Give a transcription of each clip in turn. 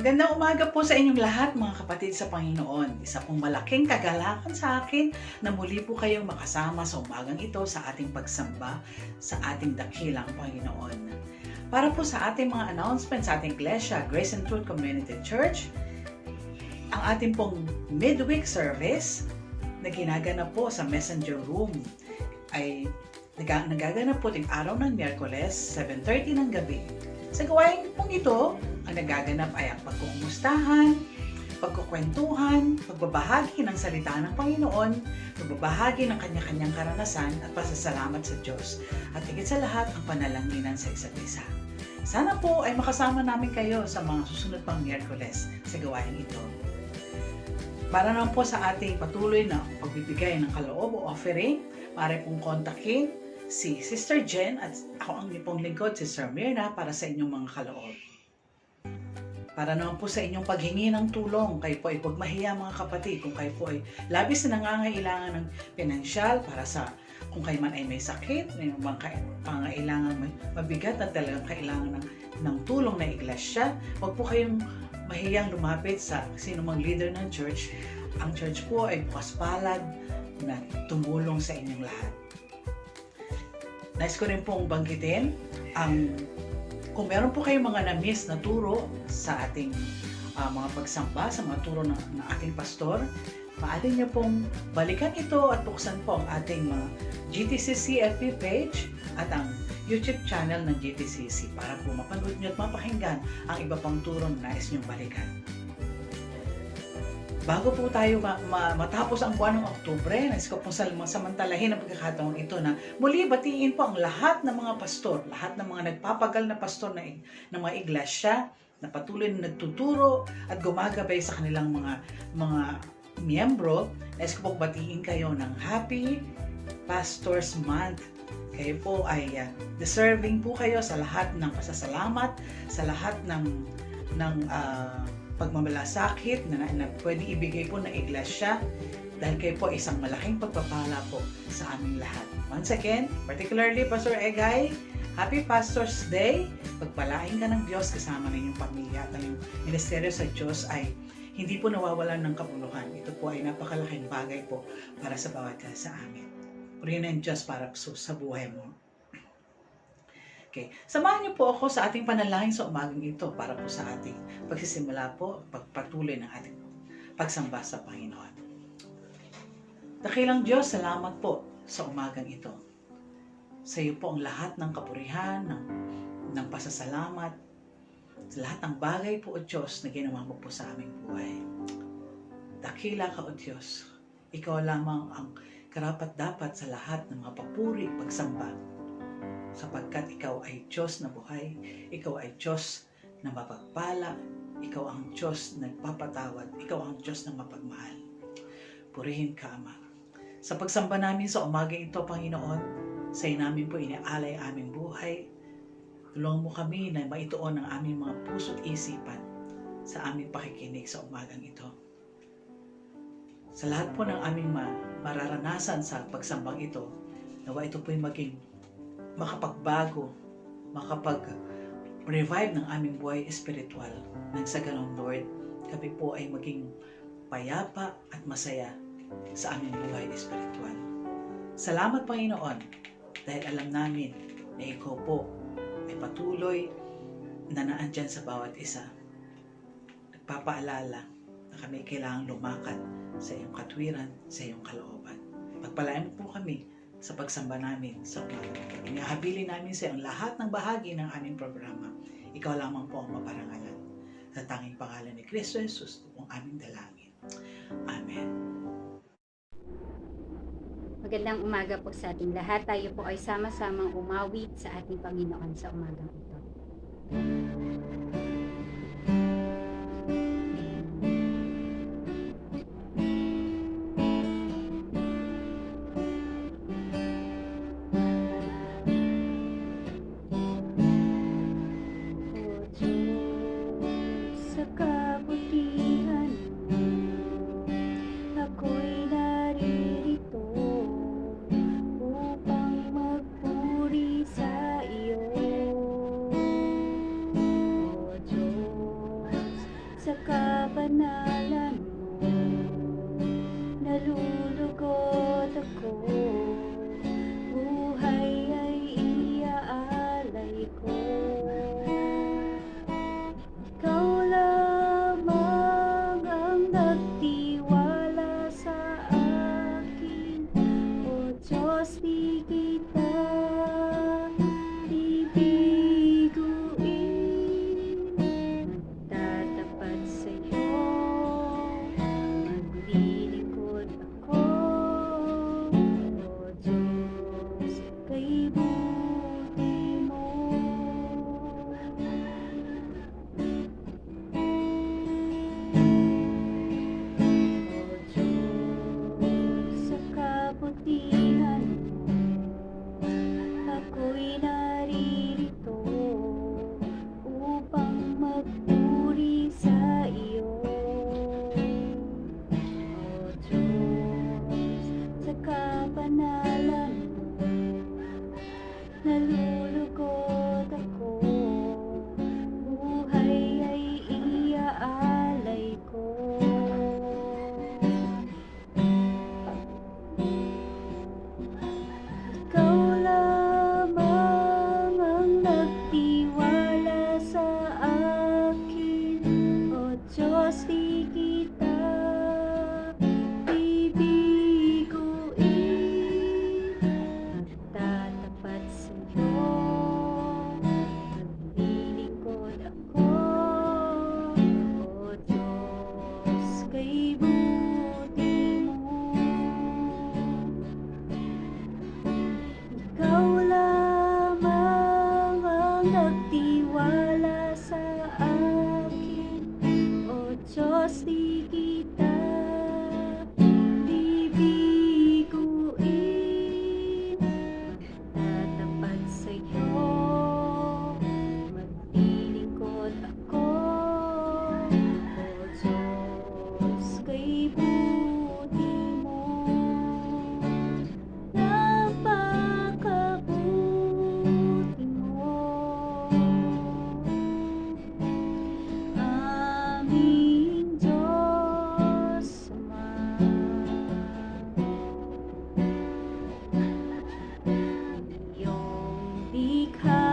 Magandang umaga po sa inyong lahat mga kapatid sa Panginoon. Isa pong malaking kagalakan sa akin na muli po kayong makasama sa umagang ito sa ating pagsamba sa ating dakilang Panginoon. Para po sa ating mga announcements sa ating Iglesia, Grace and Truth Community Church, ang ating pong midweek service na ginaganap po sa Messenger Room ay nagaganap po ting araw ng Miyerkules, 7:30 ng gabi. Sa gawain pong ito, ang nagaganap ay ang pagkukumustahan, pagkukwentuhan, pagbabahagi ng salita ng Panginoon, pagbabahagi ng kanya-kanyang karanasan at pasasalamat sa Diyos. At higit sa lahat, ang panalanginan sa isa't isa. Sana po ay makasama namin kayo sa mga susunod pang Miyerkules sa gawain ito. Para naman po sa ating patuloy na pagbibigay ng kaloob o offering, maaari pong kontakin si Sister Jen at ako ang nipong lingkod, Sister Myrna, para sa inyong mga kaloob. Para naman po sa inyong paghingi ng tulong, kayo po ay huwag mahiya mga kapatid. Kung kayo po ay labis na nangangailangan ng pinansyal para sa kung kayo man ay may sakit, may mga pangailangan mabigat at talagang kailangan ng tulong na iglesia, huwag po kayong mahiyang lumapit sa sino mang leader ng church. Ang church po ay bukas palad na tumulong sa inyong lahat. Nais ko rin pong banggitin kung meron po kayong mga na-miss na turo sa ating mga pagsamba, sa mga turo ng ating pastor, maaari niyo pong balikan ito at buksan po ang ating mga GTCC FB page at ang YouTube channel ng GTCC para po mapanood niyo at mapakinggan ang iba pang turo na nais niyong balikan. Bago po tayo matapos ang buwan ng Oktubre, nais ko pong samantalahin ang pagkakataon ito na muli batiin po ang lahat ng mga pastor, lahat ng mga nagpapagal na pastor ng mga iglesia na patuloy na nagtuturo at gumagabay sa kanilang mga miyembro. Nais ko pong batiin kayo ng Happy Pastors Month. Kayo po ay deserving po kayo sa lahat ng pasasalamat, sa lahat ng pagmamalasakit na pwede ibigay po ng iglesia dahil kayo po isang malaking pagpapala po sa aming lahat. Once again, particularly Pastor Egay, Happy Pastor's Day. Pagpalain ka ng Diyos kasama ng inyong pamilya at ang ministeryo sa Diyos ay hindi po nawawalan ng kapuluhan. Ito po ay napakalaking bagay po para sa bawat isa sa amin. Purihin ng Diyos para sa buhay mo. Okay. Samahan niyo po ako sa ating panalangin sa umagang ito para po sa ating pagsisimula po, pagpatuloy ng ating pagsamba sa Panginoon. Dakilang Diyos, salamat po sa umagang ito. Sa iyo po ang lahat ng kapurihan, ng pasasalamat, sa lahat ng bagay po o Diyos na ginawa mo po sa aming buhay. Dakila ka o Diyos, ikaw lamang ang karapat-dapat sa lahat ng mga papuri, pagsamba, sapagkat ikaw ay Diyos na buhay, ikaw ay Diyos na mapagpala, ikaw ang Diyos na nagpapatawad, ikaw ang Diyos na mapagmahal. Purihin ka, Ama. Sa pagsamba namin sa umagang ito, Panginoon, sa iyo namin po inialay aming buhay. Tulungan mo kami na maituon ang aming mga puso at isipan sa aming pakikinig sa umagang ito. Sa lahat po ng aming mararanasan sa pagsambang ito, nawa ito po'y maging makapagbago, makapag-revive ng aming buhay espiritual. Nang sa ganun, Lord, kami po ay maging payapa at masaya sa aming buhay espiritual. Salamat, Panginoon, dahil alam namin na ikaw po ay patuloy na naandyan sa bawat isa. Nagpapaalala na kami kailangang lumakad sa iyong katwiran, sa iyong kalooban. Pagpalain mo po kami sa pagsamba namin sa umaga. Inahabilin namin sa ang lahat ng bahagi ng aming programa. Ikaw lamang po ang maparangalan. Sa tanging pangalan ni Kristo Jesus, ang aming dalangin. Amen. Magandang umaga po sa ating lahat. Tayo po ay sama-samang umawit sa ating Panginoon sa umagang ito. Upang magpuri sa iyo. kapanalan mo, nalulugod ako. Buhay ay iaalay ko. Ikaw lamang ang nagtiwala sa akin, O Diyos, di kita bibiguin. Tatapat sa'yo, maglilingkod ako, O Diyos, kay buti mo. O Diyos, sa kabutihan mo, ako'y naririto upang magpuri sa iyo. O Diyos, sa kapanalan mo, nalulugod ako. Buhay ay iaalay ko. Ikaw lamang ang nagtiwala sa akin, O Diyos, di kita bibiguin. Tatapat sa'yo, maglilingkod ako, O Diyos, kay buti mo. Ikaw lamang ang nagtiwala sa akin, O Diyos, di kita bibiguin. Tatapat sa'yo, maglilingkod ako, O Diyos, kay buti mo. Napakabuti mo, aming Diyos Ama. Iyong likha,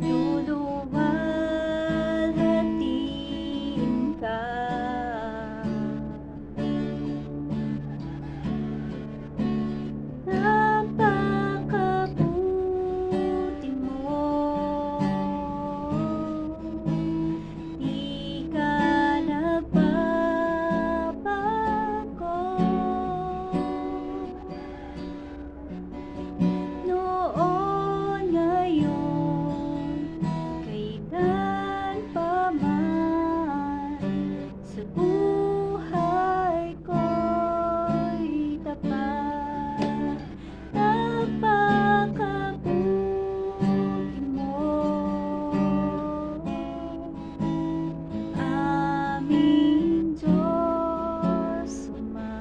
luluwalhatiin ka. Napakabuti mo, di ka nagbabago. Noon, ngayon, kailan pa man, sa buhay ko'y tapat. Napakabuti mo, aming Diyos Ama.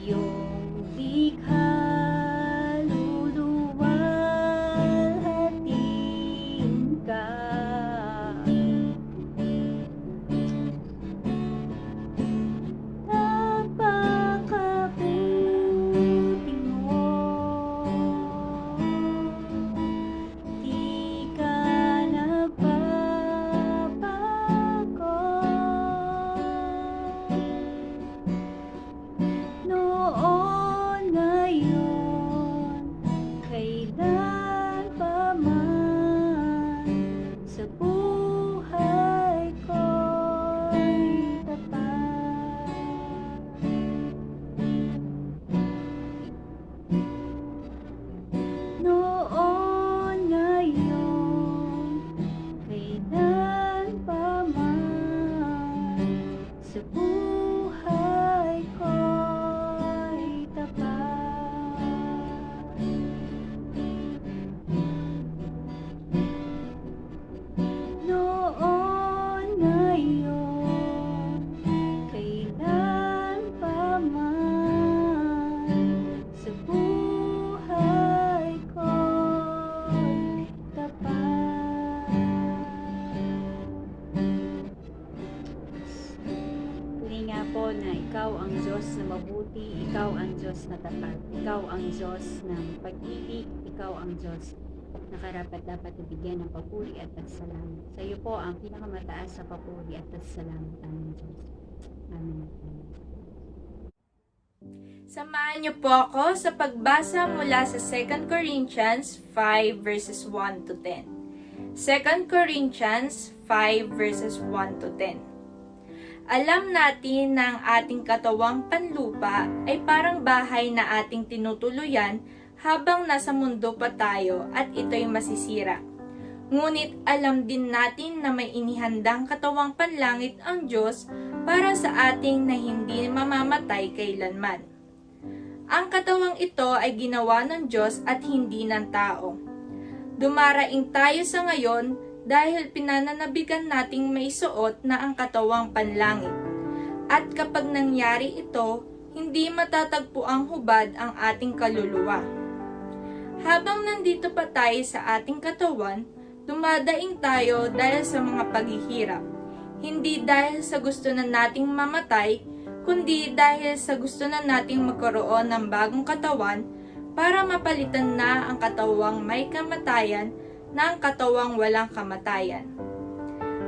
Iyong likha, luluwalhatiin ka. Napakabuti mo, di ka nagbabago. Noon, ngayon, kailan pa man, sa buhay ko'y tapat. Noon, ngayon, kailan pa man, sa buhay ko'y tapat. mabuti, Ikaw ang Diyos na tapat, Ikaw ang Diyos ng pag-ibig, Ikaw ang Diyos na karapat-dapat na bigyan ng papuri at pasalamat. Sa iyo po ang pinakamataas sa papuri at pasalamat aming Diyos. Amen. Samahan niyo po ako sa pagbasa mula sa 2 Corinthians 5 verses 1 to 10. 2 Corinthians 5 verses 1 to 10. Alam natin na ang ating katawang panlupa ay parang bahay na ating tinutuluyan habang nasa mundo pa tayo at ito'y masisira. Ngunit alam din natin na may inihandang katawang panlangit ang Diyos para sa ating na hindi mamamatay kailanman. Ang katawang ito ay ginawa ng Diyos at hindi ng tao. Dumaraing tayo sa ngayon dahil pinananabigan nating may suot na ang katawang panlangit. At kapag nangyari ito, hindi matatagpo ang hubad ang ating kaluluwa. Habang nandito pa tayo sa ating katawan, dumadaing tayo dahil sa mga paghihirap. Hindi dahil sa gusto na nating mamatay, kundi dahil sa gusto na nating magkaroon ng bagong katawan para mapalitan na ang katawang may kamatayan na ang katawang walang kamatayan.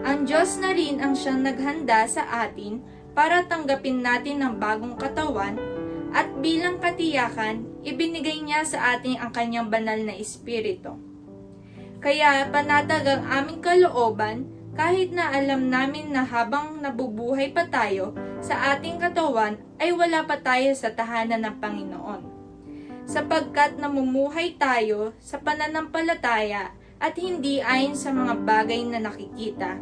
Ang Diyos na rin ang siyang naghanda sa atin para tanggapin natin ang bagong katawan at bilang katiyakan, ibinigay niya sa atin ang kanyang banal na espiritu. Kaya panatag ang aming kalooban kahit na alam namin na habang nabubuhay pa tayo sa ating katawan ay wala pa tayo sa tahanan ng Panginoon. Sapagkat namumuhay tayo sa pananampalataya at hindi ayon sa mga bagay na nakikita.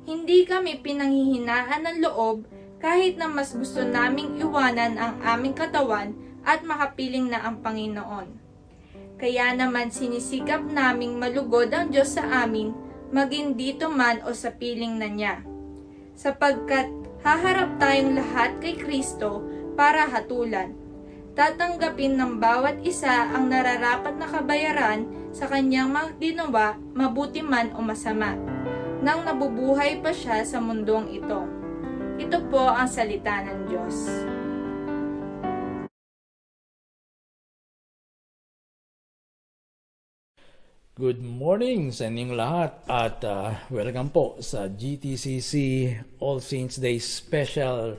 Hindi kami pinanghihinaan ng loob kahit na mas gusto naming iwanan ang aming katawan at makapiling na ang Panginoon. Kaya naman sinisikap naming malugod ang Diyos sa amin, maging dito man o sa piling na niya. Sapagkat haharap tayong lahat kay Kristo para hatulan. Tatanggapin ng bawat isa ang nararapat na kabayaran sa kanyang mga ginawa, mabuti man o masama, nang nabubuhay pa siya sa mundong ito. Ito po ang salita ng Diyos. Good morning sa inyong lahat at welcome po sa GTCC All Saints Day Special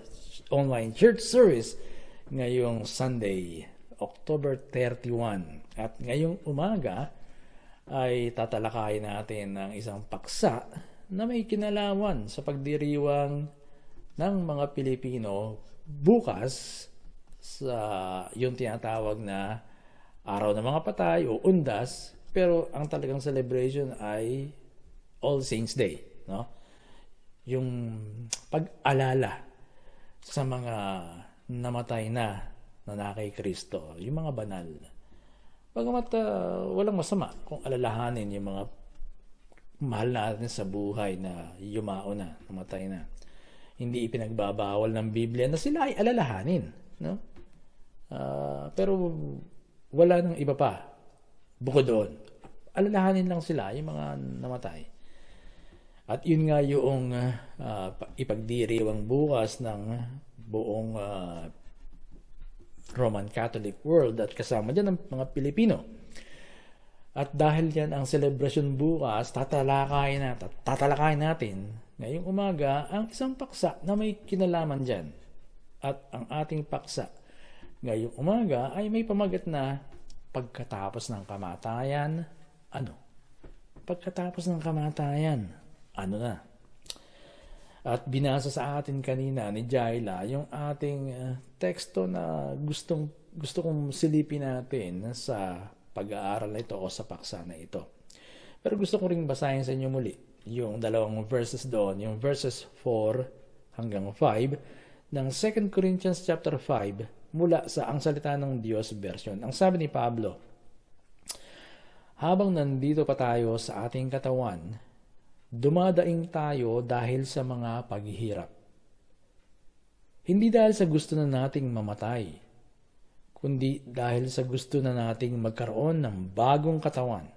Online Church Service ngayong Sunday, October 31. At ngayong umaga ay tatalakayin natin ng isang paksa na may kinalaman sa pagdiriwang ng mga Pilipino bukas sa yung tinatawag na Araw ng mga Patay o Undas. Pero ang talagang celebration ay All Saints Day, no? Yung pag-alala sa mga namatay na kay Kristo, yung mga banal. Bagamat walang masama kung alalahanin yung mga mahal natin sa buhay na yumao na, namatay na. Hindi ipinagbabawal ng Biblia na sila ay alalahanin, no? Pero wala nang iba pa bukod doon. Alalahanin lang sila yung mga namatay. At yun nga yung ipagdiriwang bukas ng buong Roman Catholic world at kasama dyan ang mga Pilipino. At dahil yan ang celebration bukas, tatalakayin natin ngayong umaga ang isang paksa na may kinalaman dyan. At ang ating paksa ngayong umaga ay may pamagat na pagkatapos ng kamatayan, ano? Pagkatapos ng kamatayan, ano na? At binasa sa atin kanina ni Jaila yung ating teksto na gusto kong silipin natin sa pag-aaral na ito o sa paksa na ito. Pero gusto ko ring basahin sa inyo muli yung dalawang verses doon, yung verses 4 hanggang 5 ng 2 Corinthians chapter 5 mula sa Ang Salita ng Diyos version. Ang sabi ni Pablo, habang nandito pa tayo sa ating katawan, dumadaing tayo dahil sa mga paghihirap. Hindi dahil sa gusto na nating mamatay, kundi dahil sa gusto na nating magkaroon ng bagong katawan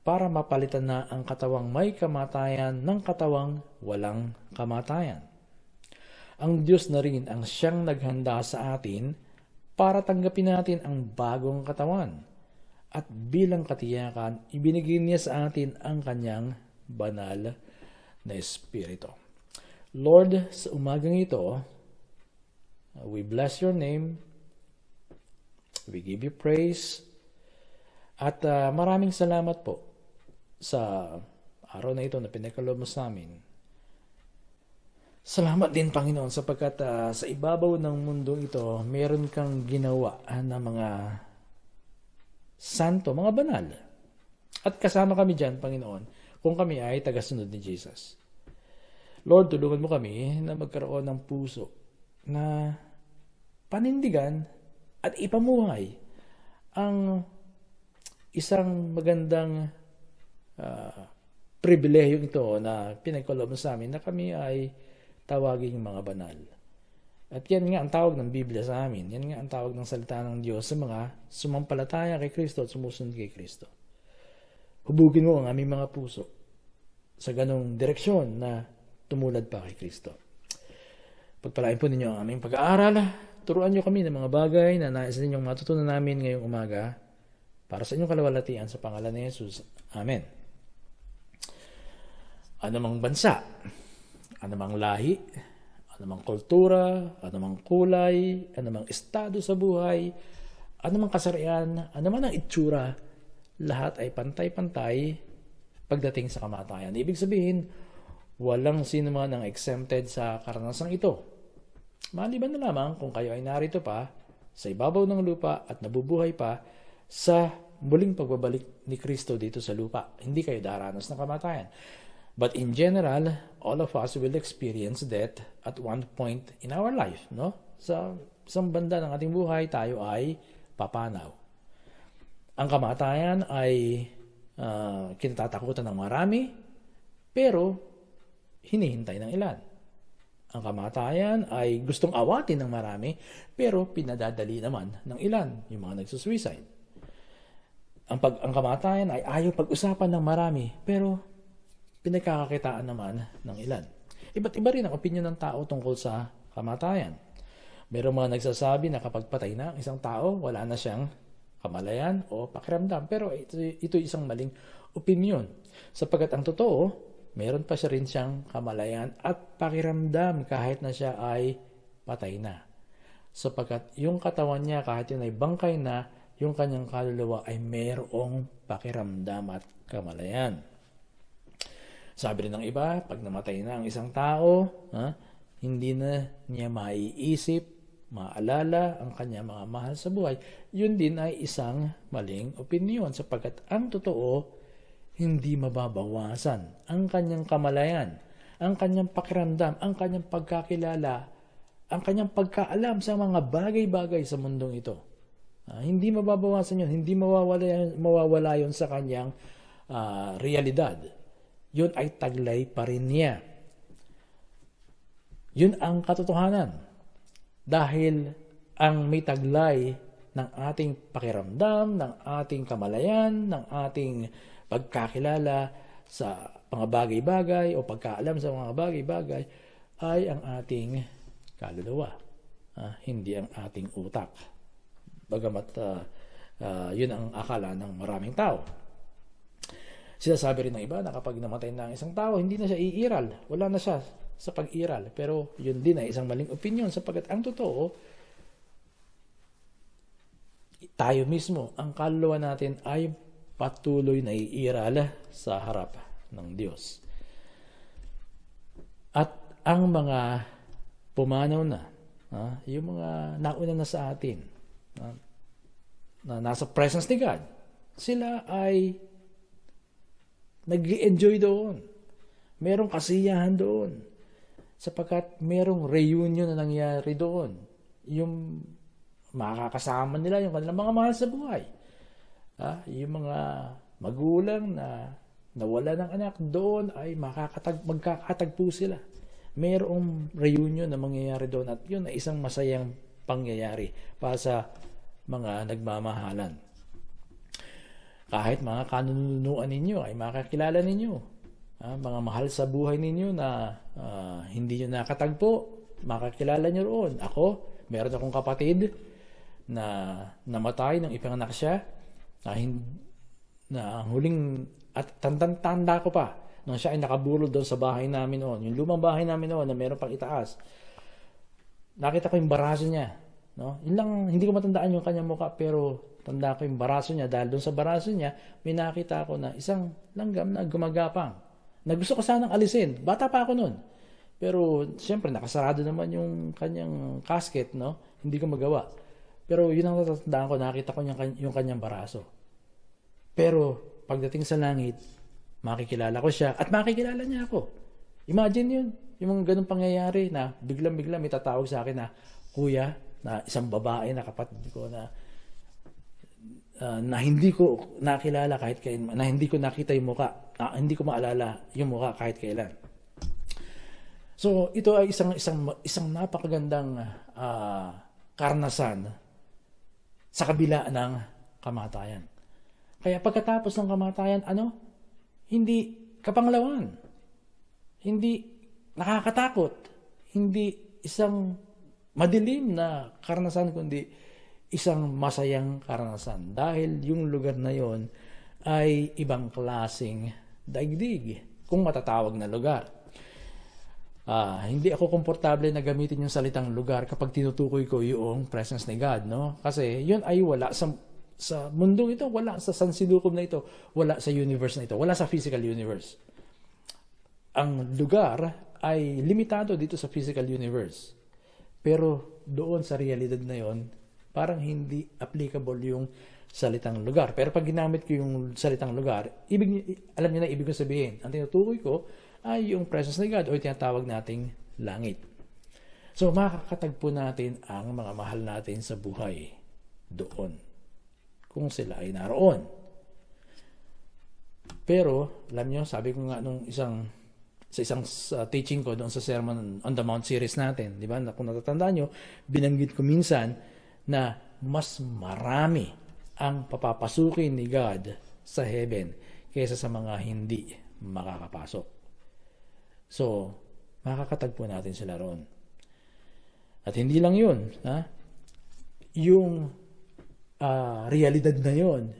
para mapalitan na ang katawang may kamatayan ng katawang walang kamatayan. Ang Diyos na rin ang siyang naghanda sa atin para tanggapin natin ang bagong katawan. At bilang katiyakan, ibinigay niya sa atin ang kanyang banal na Espiritu. Lord, sa umagang ito, we bless your name. We give you praise. At maraming salamat po sa araw na ito na pinagkaloob mo sa amin. Salamat din, Panginoon, sapagkat sa ibabaw ng mundong ito, meron kang ginawa na mga santo, mga banal. At kasama kami dyan, Panginoon, kung kami ay tagasunod ni Jesus. Lord, tulungan mo kami na magkaroon ng puso na panindigan at ipamuhay ang isang magandang pribilehyo ito na pinagkaloob sa amin na kami ay tawaging mga banal. At yan nga ang tawag ng Biblia sa amin. Yan nga ang tawag ng salita ng Diyos sa mga sumampalataya kay Kristo at sumusunod kay Kristo. Hubugin mo ang aming mga puso sa ganong direksyon na tumulad pa kay Kristo. Pagpalain po ninyo ang aming pag-aaral. Turuan niyo kami ng mga bagay na nais ninyong matutunan namin ngayong umaga para sa inyong kalawalatian sa pangalan ni Jesus. Amen. Anumang bansa, anumang lahi, anumang kultura, anumang kulay, anumang estado sa buhay, anumang kasarian, anuman ang itsura, lahat ay pantay-pantay pagdating sa kamatayan. Ibig sabihin, walang sino man ang exempted sa karanasang ito. Maliban na lamang kung kayo ay narito pa sa ibabaw ng lupa at nabubuhay pa sa muling pagbabalik ni Kristo dito sa lupa. Hindi kayo daranas ng kamatayan. But in general, all of us will experience death at one point in our life. No? Sa isang banda ng ating buhay, tayo ay papanaw. Ang kamatayan ay kinatatakutan ng marami, pero hinihintay ng ilan. Ang kamatayan ay gustong awatin ng marami, pero pinadadali naman ng ilan, yung mga nagsusuicide. Ang kamatayan ay ayaw pag-usapan ng marami, pero pinagkakakitaan naman ng ilan. Iba't iba rin ang opinyon ng tao tungkol sa kamatayan. Merong mga nagsasabi na kapag patay na ang isang tao, wala na siyang kamalayan o pakiramdam. Pero ito isang maling opinyon. Sapagkat ang totoo, meron pa siya rin siyang kamalayan at pakiramdam kahit na siya ay patay na. Sapagkat yung katawan niya, kahit yun ay bangkay na, yung kanyang kaluluwa ay mayroong pakiramdam at kamalayan. Sabi rin ng iba, pag namatay na ang isang tao, hindi na niya maiisip, maalala ang kanya mga mahal sa buhay. Yun din ay isang maling opinyon sapagkat ang totoo, hindi mababawasan ang kanyang kamalayan, ang kanyang pakiramdam, ang kanyang pagkakilala, ang kanyang pagkaalam sa mga bagay-bagay sa mundong ito. Hindi mababawasan yun, hindi mawawala yun sa kanyang realidad. Yun ay taglay pa rin niya. Yun ang katotohanan. Dahil ang may taglay ng ating pakiramdam, ng ating kamalayan, ng ating pagkakilala sa mga bagay-bagay o pagkaalam sa mga bagay-bagay ay ang ating kaluluwa. Hindi ang ating utak. Bagamat yun ang akala ng maraming tao. Sinasabi rin ng iba na kapag namatay na ang isang tao, hindi na siya iiral. Wala na siya sa pag-iral. Pero yun din ay isang maling opinyon sapagkat ang totoo, tayo mismo, ang kaluluwa natin ay patuloy na iiral sa harap ng Diyos. At ang mga pumanaw na, yung mga nauna na sa atin, na nasa presence ni God, sila ay nag-enjoy doon. Merong kasiyahan doon. Sapagkat merong reunion na nangyari doon. Yung makakasama nila yung kanilang mga mahal sa buhay. Yung mga magulang na nawala ng anak doon ay magkakatagpo sila. Merong reunion na mangyayari doon at yun ay isang masayang pangyayari para sa mga nagmamahalan. Kahit mga kanunuan ninyo ay makakilala ninyo. Mga mahal sa buhay ninyo na hindi nyo nakatagpo makakilala nyo roon. Ako, meron akong kapatid na namatay nang ipanganak siya, na huling, at tanda ko pa, nang siya ay nakabulod doon sa bahay namin noon, yung lumang bahay namin noon na meron pang itaas, nakita ko yung baraso niya. No? Yun lang, hindi ko matandaan yung kanyang mukha, pero tanda ko yung baraso niya, dahil doon sa baraso niya, may nakita ko na isang langgam na gumagapang, na gusto ko sanang alisin. Bata pa ako noon. Pero, siyempre, nakasarado naman yung kanyang casket, no? Hindi ko magawa. Pero, yun ang natatandaan ko, nakita ko yung kanyang baraso. Pero, pagdating sa langit, makikilala ko siya, at makikilala niya ako. Imagine yun, yung mga ganung pangyayari na biglang-biglang may tatawag sa akin na, kuya, na isang babae na kapatid ko na hindi ko nakilala kahit kailan, na hindi ko nakita yung mukha, hindi ko maalala yung mukha kahit kailan. So, ito ay isang napakagandang karanasan sa kabila ng kamatayan. Kaya pagkatapos ng kamatayan, hindi kapanglawan, hindi nakakatakot, hindi isang madilim na karanasan, kundi isang masayang karanasan. Dahil yung lugar na yon ay ibang klaseng daigdig, kung matatawag na lugar. Hindi ako komportable na gamitin yung salitang lugar kapag tinutukoy ko yung presence ni God, no? Kasi yun ay wala sa mundong ito, wala sa sansilukob na ito, wala sa universe na ito, wala sa physical universe. Ang lugar ay limitado dito sa physical universe. Pero doon sa realidad na yon, parang hindi applicable yung salitang lugar. Pero pag ginamit ko yung salitang lugar, alam niyo na ibig kong sabihin. Ang tinutukoy ko ay yung presence ni God o yung tinatawag nating langit. So, makakatagpo natin ang mga mahal natin sa buhay doon, kung sila ay naroon. Pero, alam niyo, sabi ko nga nung sa isang teaching ko doon sa Sermon on the Mount series natin, di ba? Kung natatandaan nyo, binanggit ko minsan na mas marami ang papapasukin ni God sa heaven kaysa sa mga hindi makakapasok. So, makakatagpo natin sila roon. At hindi lang yun, yung realidad na yun,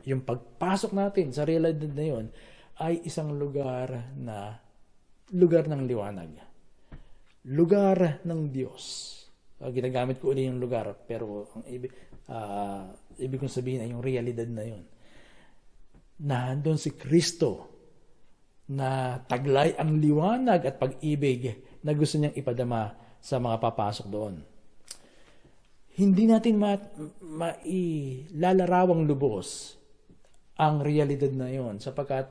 yung pagpasok natin sa realidad na yun, ay isang lugar ng liwanag. Lugar ng Diyos. Ginagamit ko uli yung lugar, pero ang ibig kong sabihin ay yung realidad na yun. Nandun si Kristo na taglay ang liwanag at pag-ibig na gusto niyang ipadama sa mga papasok doon. Hindi natin mailalarawang lubos ang realidad na yon, sapagkat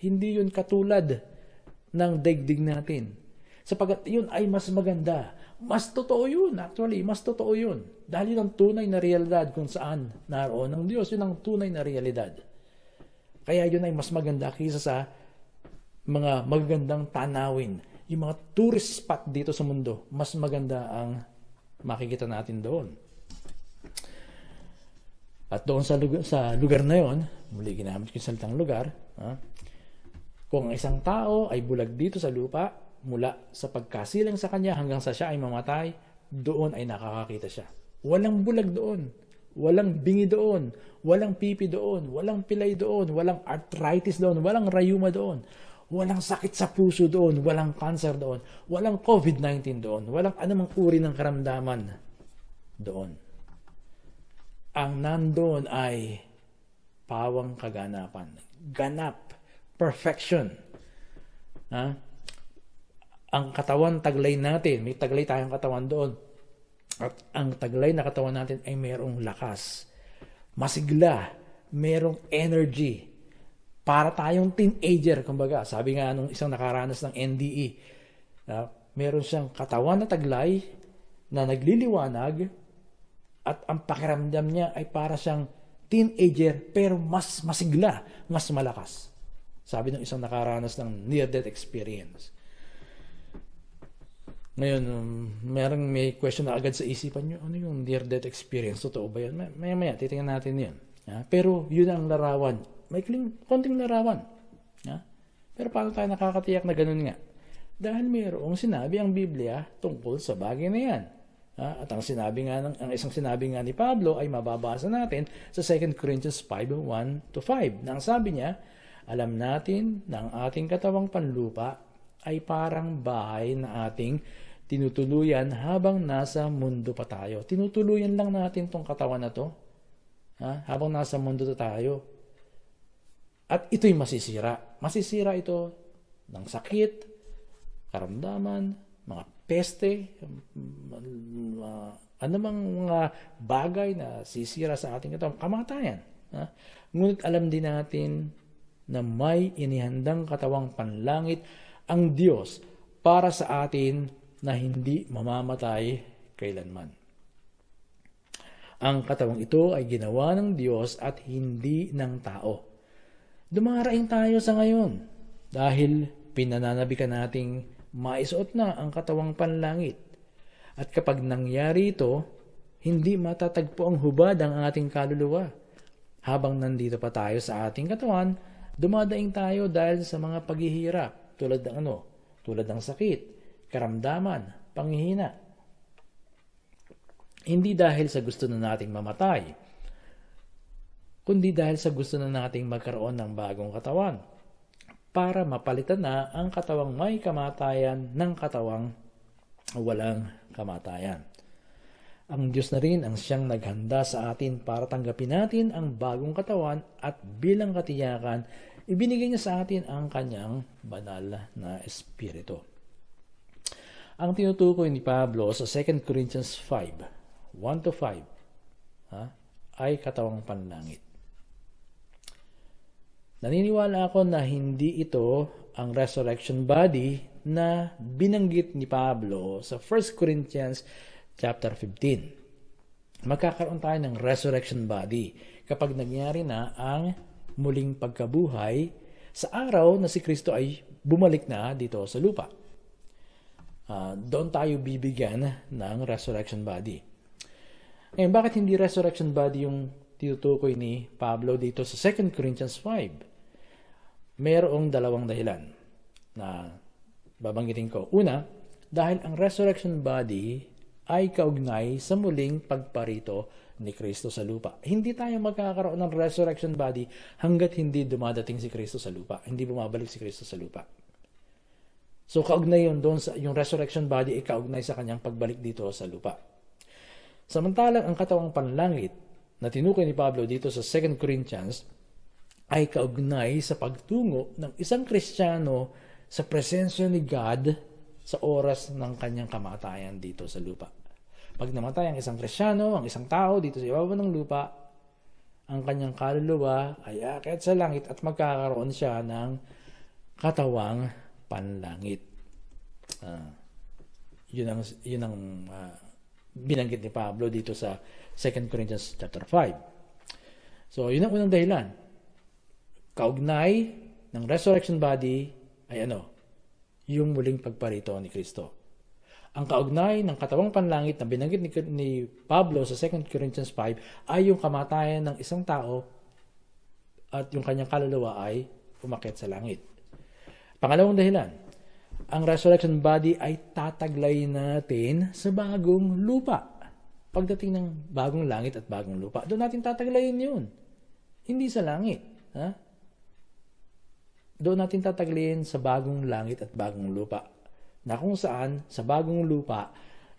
hindi yun katulad ng daigdig natin. Sapagkat yun ay mas maganda. Mas totoo yun, actually. Mas totoo yun. Dahil yun ang tunay na realidad kung saan naroon ng Diyos. Yun ang tunay na realidad. Kaya yun ay mas maganda kaysa sa mga magagandang tanawin. Yung mga tourist spot dito sa mundo, mas maganda ang makikita natin doon. At doon sa lugar na yon, muli ginamit ko yung salitang lugar, kung isang tao ay bulag dito sa lupa, mula sa pagkasilang sa kanya hanggang sa siya ay mamatay, doon ay nakakakita siya. Walang bulag doon, walang bingi doon, walang pipi doon, walang pilay doon, walang arthritis doon, walang rayuma doon, walang sakit sa puso doon, walang cancer doon, walang COVID-19 doon, walang anumang uri ng karamdaman doon. Ang nandoon ay pawang kaganapan, ganap, perfection. Ang katawan taglay natin, may taglay tayong katawan doon. At ang taglay na katawan natin ay mayroong lakas, masigla, mayroong energy. Para tayong teenager, kumbaga. Sabi nga nung isang nakaranas ng NDE, meron siyang katawan na taglay na nagliliwanag at ang pakiramdam niya ay para siyang teenager pero mas masigla, mas malakas. Sabi ng isang nakaranas ng near-death experience. Ngayon, may question na agad sa isipan nyo, ano yung near-death experience? Totoo ba yan? Maya-maya, titingnan natin yan. Pero yun ang larawan. May konting larawan. Pero paano tayo nakakatiyak na ganun nga? Dahil mayroong sinabi ang Biblia tungkol sa bagay na yan. At ang isang sinabi nga ni Pablo ay mababasa natin sa 2 Corinthians 5:1-5. Nang sabi niya, alam natin na ang ating katawang panlupa ay parang bahay na ating tinutuluyan habang nasa mundo pa tayo. Tinutuluyan lang natin tong katawan na to habang nasa mundo na tayo. At ito'y masisira. Masisira ito ng sakit, karamdaman, mga peste, anumang mga bagay na sisira sa ating katawan, kamatayan. Ngunit alam din natin na may inihandang katawang panlangit ang Diyos para sa atin na hindi mamamatay kailanman. Ang katawang ito ay ginawa ng Diyos at hindi ng tao. Dumaraing tayo sa ngayon dahil pinananabikan nating maisuot na ang katawang panlangit. At kapag nangyari ito, hindi matatagpo ang hubad ang ating kaluluwa. Habang nandito pa tayo sa ating katawan, dumadaing tayo dahil sa mga paghihirap tulad ng sakit, karamdaman, panghihina. Hindi dahil sa gusto na nating mamatay, kundi dahil sa gusto na nating magkaroon ng bagong katawan para mapalitan na ang katawang may kamatayan ng katawang walang kamatayan. Ang Diyos na rin ang siyang naghanda sa atin para tanggapin natin ang bagong katawan at bilang katiyakan, ibinigay niya sa atin ang kanyang banal na espiritu. Ang tinutukoy ni Pablo sa 2 Corinthians 5:1-5 ay katawang panlangit. Naniniwala ako na hindi ito ang resurrection body na binanggit ni Pablo sa 1 Corinthians chapter 15. Magkakaroon tayo ng resurrection body kapag nangyari na ang muling pagkabuhay sa araw na si Kristo ay bumalik na dito sa lupa. Doon tayo bibigyan ng resurrection body. Ngayon, bakit hindi resurrection body yung tinutukoy ni Pablo dito sa 2 Corinthians 5? Mayroong dalawang dahilan na babanggitin ko. Una, dahil ang resurrection body ay kaugnay sa muling pagparito ni Kristo sa lupa. Hindi tayo magkakaroon ng resurrection body hanggat hindi dumadating si Kristo sa lupa. Hindi bumabalik si Kristo sa lupa. So kaugnay yun doon sa yung resurrection body ay kaugnay sa kanyang pagbalik dito sa lupa. Samantalang ang katawang panlangit na tinukoy ni Pablo dito sa 2 Corinthians ay kaugnay sa pagtungo ng isang Kristiyano sa presensya ni God sa oras ng kanyang kamatayan dito sa lupa. Pag namatay ang isang Kristiyano, ang isang tao dito sa ibabaw ng lupa, ang kanyang kaluluwa ay aakyat sa langit at magkakaroon siya ng katawang panlangit. Yun ang binanggit ni Pablo dito sa 2 Corinthians chapter 5. So, yun ang unang dahilan. Kaugnay ng resurrection body ay yung muling pagparito ni Kristo. Ang kaugnay ng katawang panlangit na binanggit ni Pablo sa 2 Corinthians 5 ay yung kamatayan ng isang tao at yung kanyang kaluluwa ay umakyat sa langit. Pangalawang dahilan, ang resurrection body ay tataglay natin sa bagong lupa. Pagdating ng bagong langit at bagong lupa, doon natin tataglayin yun. Hindi sa langit. Doon natin tataglayin sa bagong langit at bagong lupa. Na kung saan, sa bagong lupa,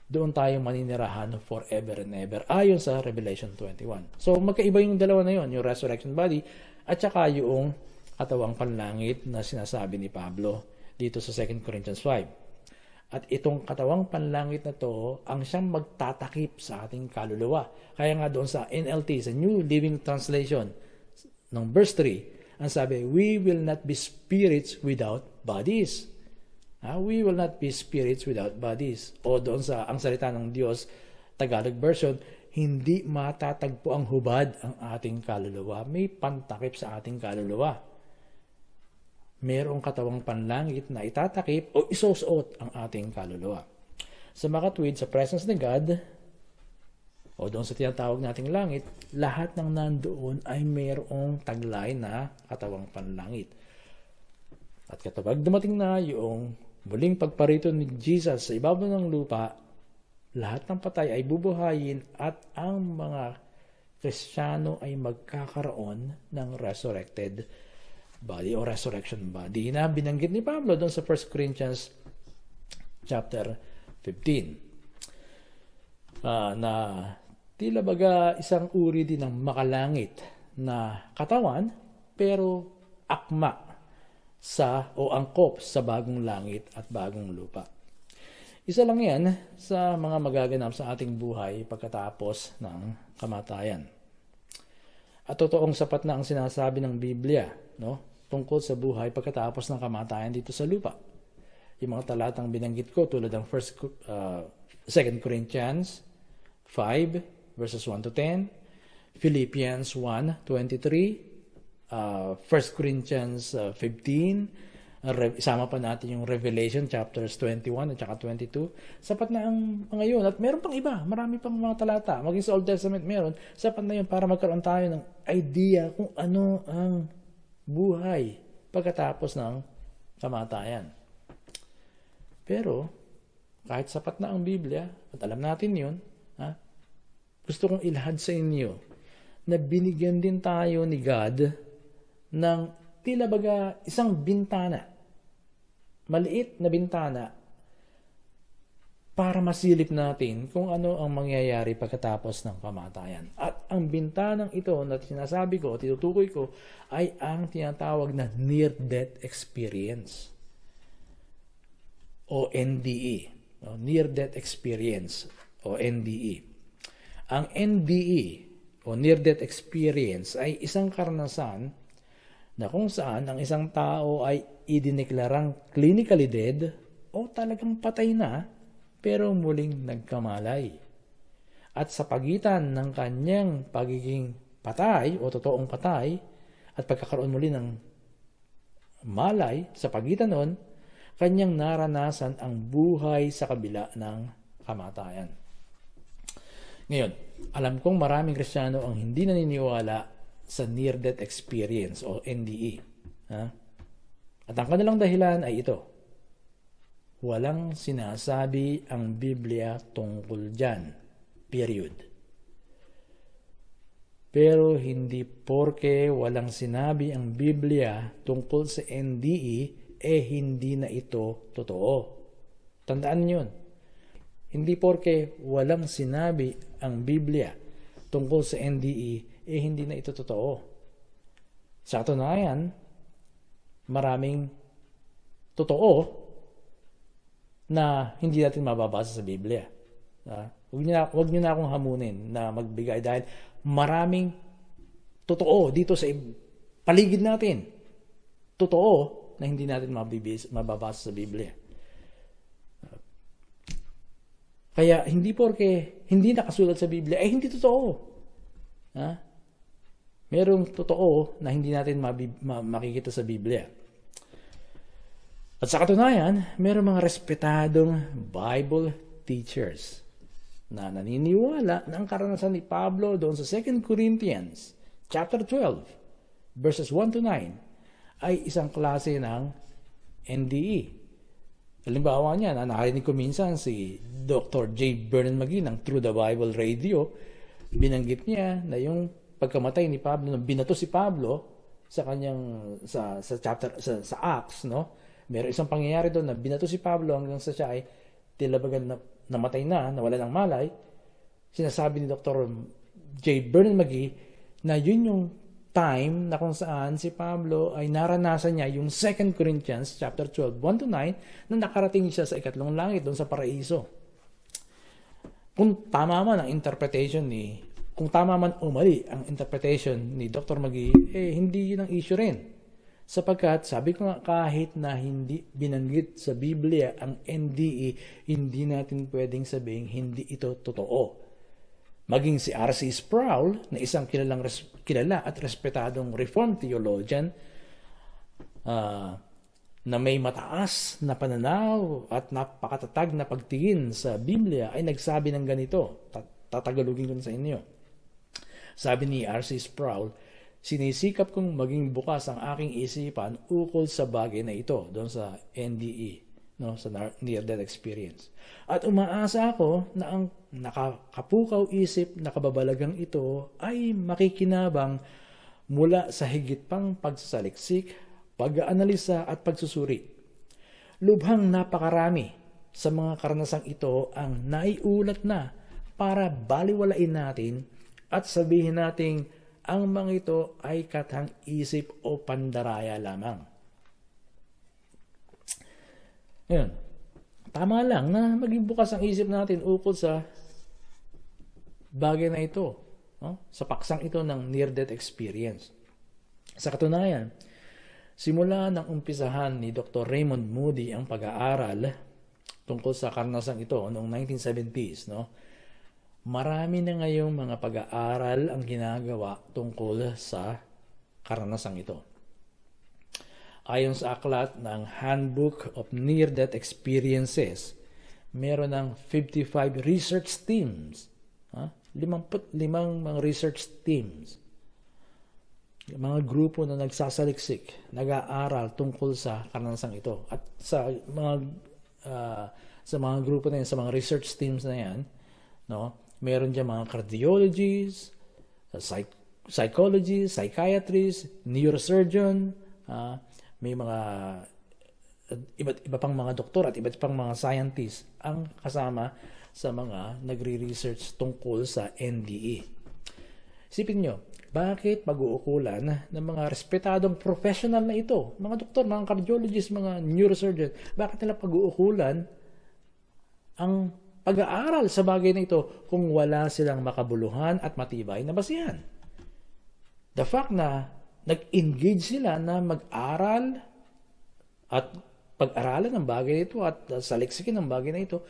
doon tayo maninirahan forever and ever. Ayon sa Revelation 21. So, magkaiba yung dalawa na yun, yung resurrection body at saka yung katawang panlangit na sinasabi ni Pablo dito sa 2 Corinthians 5. At itong katawang panlangit na to ang siyang magtatakip sa ating kaluluwa. Kaya nga doon sa NLT, sa New Living Translation, ng verse 3, ang sabi, we will not be spirits without bodies. We will not be spirits without bodies. O doon sa ang salita ng Diyos, Tagalog version, hindi matatagpo ang hubad ang ating kaluluwa. May pantakip sa ating kaluluwa. Mayroong katawang panlangit na itatakip o isusuot ang ating kaluluwa. Sa makatwid, sa presence ni God, o doon sa tinatawag nating langit, lahat ng nandoon ay mayroong taglay na katawang panlangit. At kapag dumating na yung muling pagparito ni Jesus sa ibabaw ng lupa, lahat ng patay ay bubuhayin at ang mga Kristiyano ay magkakaroon ng resurrected body o resurrection body na binanggit ni Pablo doon sa 1 Corinthians chapter 15. Na tila baga isang uri din ng makalangit na katawan pero akma o angkop sa bagong langit at bagong lupa. Isa lang yan sa mga magaganap sa ating buhay pagkatapos ng kamatayan. At totoong sapat na ang sinasabi ng Biblia, no, tungkol sa buhay pagkatapos ng kamatayan dito sa lupa. Yung mga talatang binanggit ko tulad ng 2 Corinthians 5 verses 1 to 10, Philippians 1:23, 1 Corinthians 15, isama pa natin yung Revelation chapters 21 at saka 22. Sapat na ang mga yun. At meron pang iba. Marami pang mga talata. Maging sa Old Testament meron. Sapat na yun para magkaroon tayo ng idea kung ano ang buhay pagkatapos ng kamatayan. Pero, kahit sapat na ang Biblia, at alam natin yun, gusto kong ilahad sa inyo na binigyan din tayo ni God ng tila baga isang bintana, maliit na bintana, para masilip natin kung ano ang mangyayari pagkatapos ng kamatayan. At ang bintanang ito na sinasabi ko, tinutukoy ko, ay ang tinatawag na near-death experience o NDE. Near-death experience o NDE. Ang NDE o near-death experience ay isang karanasan na kung saan ang isang tao ay idineklarang clinically dead o talagang patay na pero muling nagkamalay. At sa pagitan ng kanyang pagiging patay o totoong patay at pagkakaroon muli ng malay, sa pagitan nun, kanyang naranasan ang buhay sa kabila ng kamatayan. Ngayon, alam kong maraming Kristiyano ang hindi naniniwala sa near-death experience o NDE. At ang kanilang dahilan ay ito. Walang sinasabi ang Biblia tungkol dyan. Period. Pero hindi porke walang sinabi ang Biblia tungkol sa NDE, hindi na ito totoo. Tandaan yun. Hindi porke walang sinabi ang Biblia tungkol sa NDE, hindi na ito totoo. Sa katunayan, maraming totoo na hindi natin mababasa sa Biblia. Huwag niyo na akong hamunin na magbigay dahil maraming totoo dito sa paligid natin. Totoo na hindi natin mababasa sa Biblia. Kaya hindi porke hindi nakasulat sa Biblia, hindi totoo. Merong totoo na hindi natin makikita sa Biblia. At sa katunayan, merong mga respetadong Bible teachers na naniniwala na ang karanasan ni Pablo doon sa 2 Corinthians chapter 12 verses 1 to 9 ay isang klase ng NDE. Halimbawa niya, narinig ko minsan si Dr. J. Vernon McGee ng Through the Bible Radio, binanggit niya na yung pagkamatay ni Pablo, nang binato si Pablo sa kanyang sa chapter sa Acts, no? Meron isang pangyayari doon na binato si Pablo hanggang sa siya ay tilabagan na namatay na, nawala ng malay. Sinasabi ni Dr. J. Vernon McGee na yun yung time na kung saan si Pablo ay naranasan niya yung 2 Corinthians chapter 12, 1 to 9 na nakarating siya sa ikatlong langit doon sa paraiso. Kung tama man ang interpretation kung tama man o mali ang interpretation ni Dr. McGee, hindi yun ang issue rin. Sapagkat, sabi ko nga, kahit na hindi binanggit sa Biblia ang NDE, hindi natin pwedeng sabihin hindi ito totoo. Maging si R.C. Sproul, na isang kilala at respetadong Reformed theologian, na may mataas na pananaw at napakatatag na pagtingin sa Biblia, ay nagsabi ng ganito. Tatagalogin ko sa inyo. Sabi ni R.C. Sproul, sinisikap kong maging bukas ang aking isipan ukol sa bagay na ito, doon sa NDE. no, sa near-death experience. At umaasa ako na ang nakakapukaw isip na kababalagang ito ay makikinabang mula sa higit pang pagsasaliksik, pag-aanalisa at pagsusuri. Lubhang napakarami sa mga karanasang ito ang naiulat na para baliwalain natin at sabihin nating ang mga ito ay katang isip o pandaraya lamang. Ngayon, tama lang na maging bukas ang isip natin ukol sa bagay na ito, no? Sa paksang ito ng near-death experience. Sa katunayan, simula nang umpisahan ni Dr. Raymond Moody ang pag-aaral tungkol sa karanasang ito noong 1970s, no? Marami na ngayong mga pag-aaral ang ginagawa tungkol sa karanasang ito. Ayon sa aklat ng Handbook of Near-Death Experiences, meron ng 55 research teams. 55 mga research teams. Mga grupo na nagsasaliksik, nag-aaral tungkol sa karanasang ito. At sa mga grupo na yan, sa mga research teams na yan, no, meron dyan mga cardiologists, psychologists, psychiatrists, neurosurgeon, may mga iba pang mga doktor at iba't pang mga scientists ang kasama sa mga nagre-research tungkol sa NDE. Isipin nyo, bakit pag-uukulan ng mga respetadong professional na ito, mga doktor, mga cardiologists, mga neurosurgeon, bakit nila pag-uukulan ang pag-aaral sa bagay na ito kung wala silang makabuluhan at matibay na basihan? The fact na nag-engage sila na mag-aral at pag-aralan ng bagay na ito at saliksikin ng bagay na ito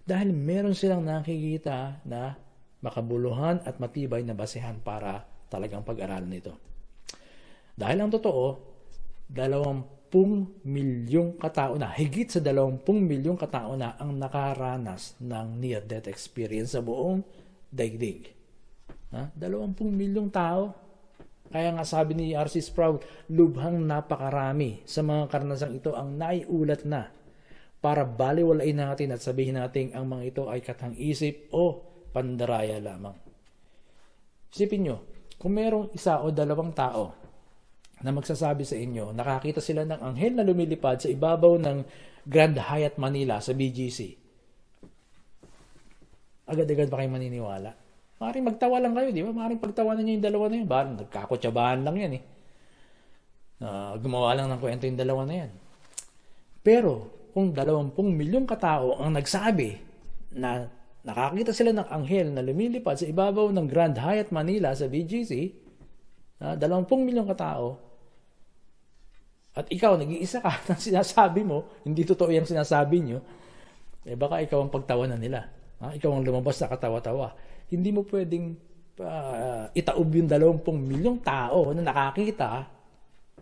dahil meron silang nakikita na makabuluhan at matibay na basihan para talagang pag-aralan nito. Dahil ang totoo, 20 milyong katao na, higit sa 20 milyong katao na ang nakaranas ng near-death experience sa buong daigdig. 20 milyong tao. Kaya nga sabi ni R.C. Sproul, lubhang napakarami sa mga karanasang ito ang naiulat na para baliwalain natin at sabihin natin ang mga ito ay katang-isip o pandaraya lamang. Isipin nyo, kung merong isa o dalawang tao na magsasabi sa inyo, nakakita sila ng anghel na lumilipad sa ibabaw ng Grand Hyatt Manila sa BGC, agad-agad ba kayo maniniwala? Maaaring magtawa lang kayo, di ba? Maaaring pagtawanan nyo yung dalawa na yun. Parang nagkakutsabahan lang yan eh. Gumawa lang ng kwento yung dalawa na yan. Pero, kung 20 milyong katao ang nagsabi na nakakita sila ng anghel na lumilipad sa ibabaw ng Grand Hyatt Manila sa BGC, 20 milyong katao, at ikaw, nag-iisa ka na sinasabi mo, hindi totoo yung sinasabi nyo, baka ikaw ang pagtawanan nila. Ikaw ang lumabas na katawa-tawa. Hindi mo pwedeng itaob yung 20 milyong tao na nakakita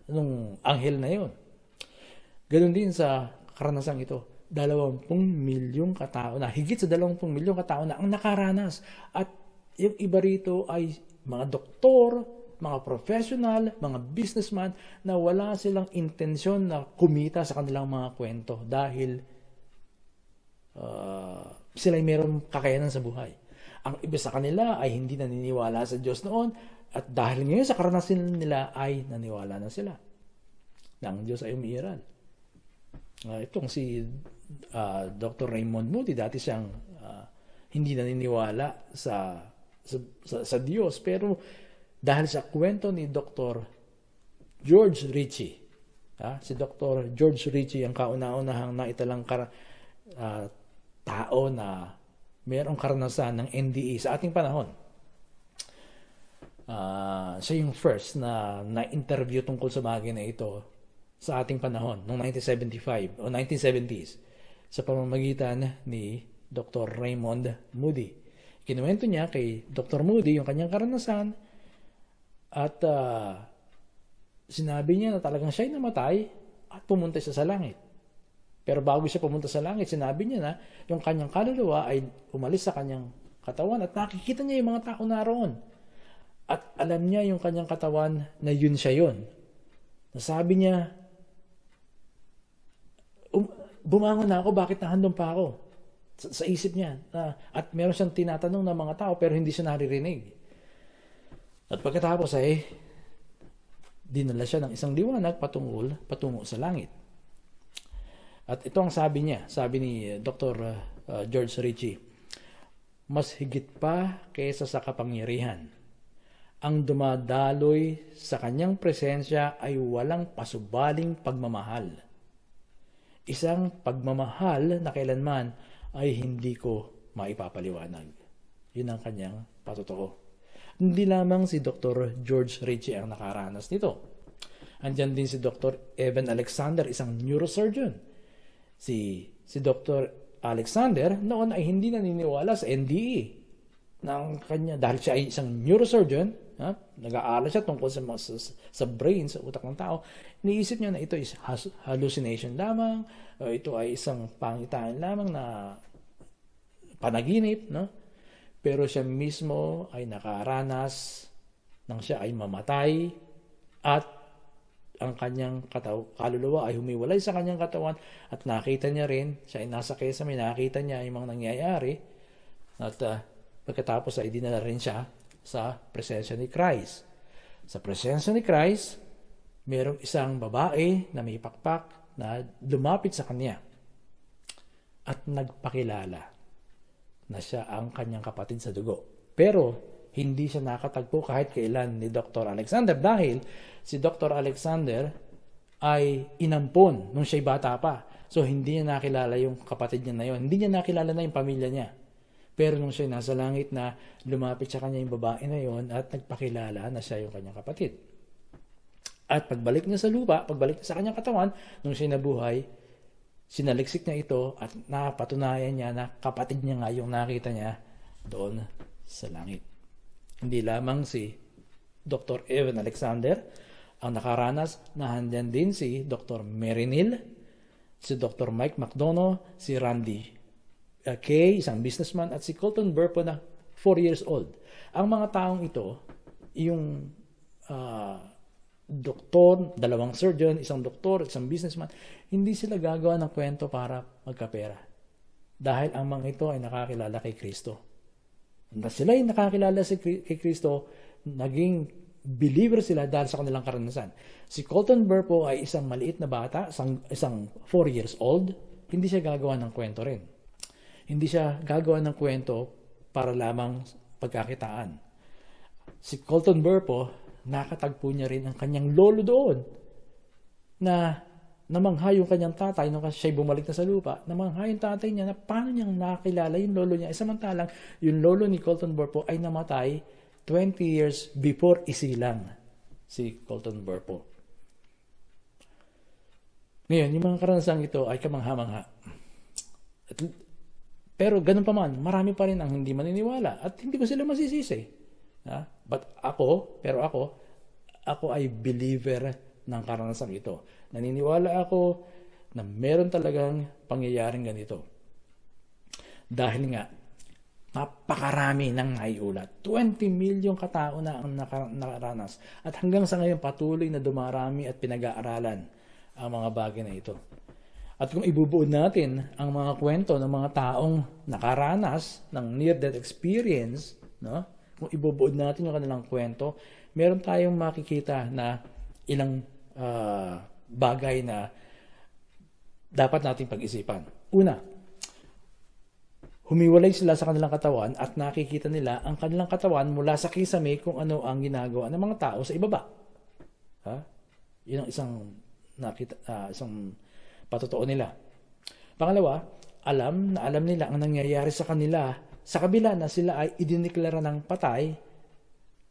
ng anghel na yun. Ganun din sa karanasang ito. 20 milyong katao na, higit sa 20 milyong katao na ang nakaranas. At yung iba rito ay mga doktor, mga professional, mga businessman na wala silang intensyon na kumita sa kanilang mga kwento dahil sila ay mayroong kakayanan sa buhay. Ang iba sa kanila ay hindi naniniwala sa Diyos noon at dahil ngayon sa karanasan nila ay naniwala na sila na ang Diyos ay umiiral. Itong si Dr. Raymond Moody, dati siyang hindi naniniwala sa Diyos, pero dahil sa kwento ni Dr. George Ritchie, si Dr. George Ritchie ang kauna-unahang naitalang tao na mayroong karanasan ng NDE sa ating panahon. Siya yung first na na-interview tungkol sa bagay na ito sa ating panahon noong 1975 o 1970s sa pamamagitan ni Dr. Raymond Moody. Kinuwento niya kay Dr. Moody yung kanyang karanasan at sinabi niya na talagang siya'y namatay at pumunta siya sa langit. Pero bago siya pumunta sa langit, sinabi niya na yung kanyang kaluluwa ay umalis sa kanyang katawan at nakikita niya yung mga tao naroon. At alam niya yung kanyang katawan na yun siya yun. Nasabi niya, bumangon na ako, bakit nahandong pa ako? Sa isip niya. At meron siyang tinatanong ng mga tao pero hindi siya naririnig. At pagkatapos ay dinala siya ng isang liwanag patungo sa langit. At ito ang sabi niya, sabi ni Dr. George Ritchie, mas higit pa kaysa sa kapangyarihan, ang dumadaloy sa kanyang presensya ay walang pasubaling pagmamahal. Isang pagmamahal na kailanman ay hindi ko maipapaliwanag. Yun ang kanyang patotoo. Hindi lamang si Dr. George Ritchie ang nakaranas nito. Andyan din si Dr. Evan Alexander, isang neurosurgeon. Si Dr. Alexander noon ay hindi naniniwala sa NDE. Dahil siya ay isang neurosurgeon, nag-aaral siya tungkol sa brain, sa utak ng tao. Iniisip niya na ito is hallucination lamang, o ito ay isang pangitain lamang na panaginip, no? Pero siya mismo ay nakaranas nang siya ay mamatay at ang kanyang kaluluwa ay humiwalay sa kanyang katawan at nakita niya rin, siya ay nasa kesame, nakita niya yung mga nangyayari at pagkatapos ay dinala rin siya sa presensya ni Christ. Sa presensya ni Christ, mayroong isang babae na may pakpak na lumapit sa kanya at nagpakilala na siya ang kanyang kapatid sa dugo. Pero hindi siya nakatagpo kahit kailan ni Dr. Alexander dahil si Dr. Alexander ay inampon nung siya'y bata pa. So hindi niya nakilala yung kapatid niya na yun. Hindi niya nakilala na yung pamilya niya. Pero nung siya'y nasa langit na, lumapit sa kanya yung babae na yun at nagpakilala na siya yung kanyang kapatid. At pagbalik niya sa lupa, pagbalik niya sa kanyang katawan, nung siya'y nabuhay, sinaliksik niya ito at napatunayan niya na kapatid niya nga yung nakita niya doon sa langit. Hindi lamang si Dr. Evan Alexander ang nakaranas, na handyan din si Dr. Mary Neal, si Dr. Mike McDonough, si Randy Kay, isang businessman, at si Colton Burpo na 4 years old. Ang mga taong ito, yung doktor, dalawang surgeon, isang doktor, isang businessman, hindi sila gagawa ng kwento para magkapera. Dahil ang mga ito ay nakakilala kay Kristo. Sila ay nakakilala kay Kristo, naging believer sila dahil sa kanilang karanasan. Si Colton Burpo ay isang maliit na bata, isang 4 years old, hindi siya gagawa ng kwento rin. Hindi siya gagawa ng kwento para lamang pagkakitaan. Si Colton Burpo, nakatagpo niya rin ang kanyang lolo doon na namangha yung kanyang tatay nung siya'y bumalik na sa lupa. Namangha yung tatay niya na paano niyang nakilala yung lolo niya. Samantalang yung lolo ni Colton Burpo ay namatay 20 years before isilang si Colton Burpo. Ngayon, yung mga karanasang ito ay kamangha-mangha. Pero ganun pa man, marami pa rin ang hindi maniniwala at hindi ko sila masisisi. But ako ay believer ng karanasang ito. Naniniwala ako na meron talagang pangyayaring ganito. Dahil nga, napakarami ng naiulat. 20 milyong katao na ang nakaranas. At hanggang sa ngayon, patuloy na dumarami at pinag-aaralan ang mga bagay na ito. At kung ibubuod natin ang mga kwento ng mga taong nakaranas ng near-death experience, no? Kung ibubuod natin yung kanilang kwento, meron tayong makikita na ilang bagay na dapat nating pag-isipan. Una, humiwalay sila sa kanilang katawan at nakikita nila ang kanilang katawan mula sa kisame kung ano ang ginagawa ng mga tao sa ibaba. Yun ang isang patotoo nila. Pangalawa, alam nila ang nangyayari sa kanila sa kabila na sila ay idineklara ng patay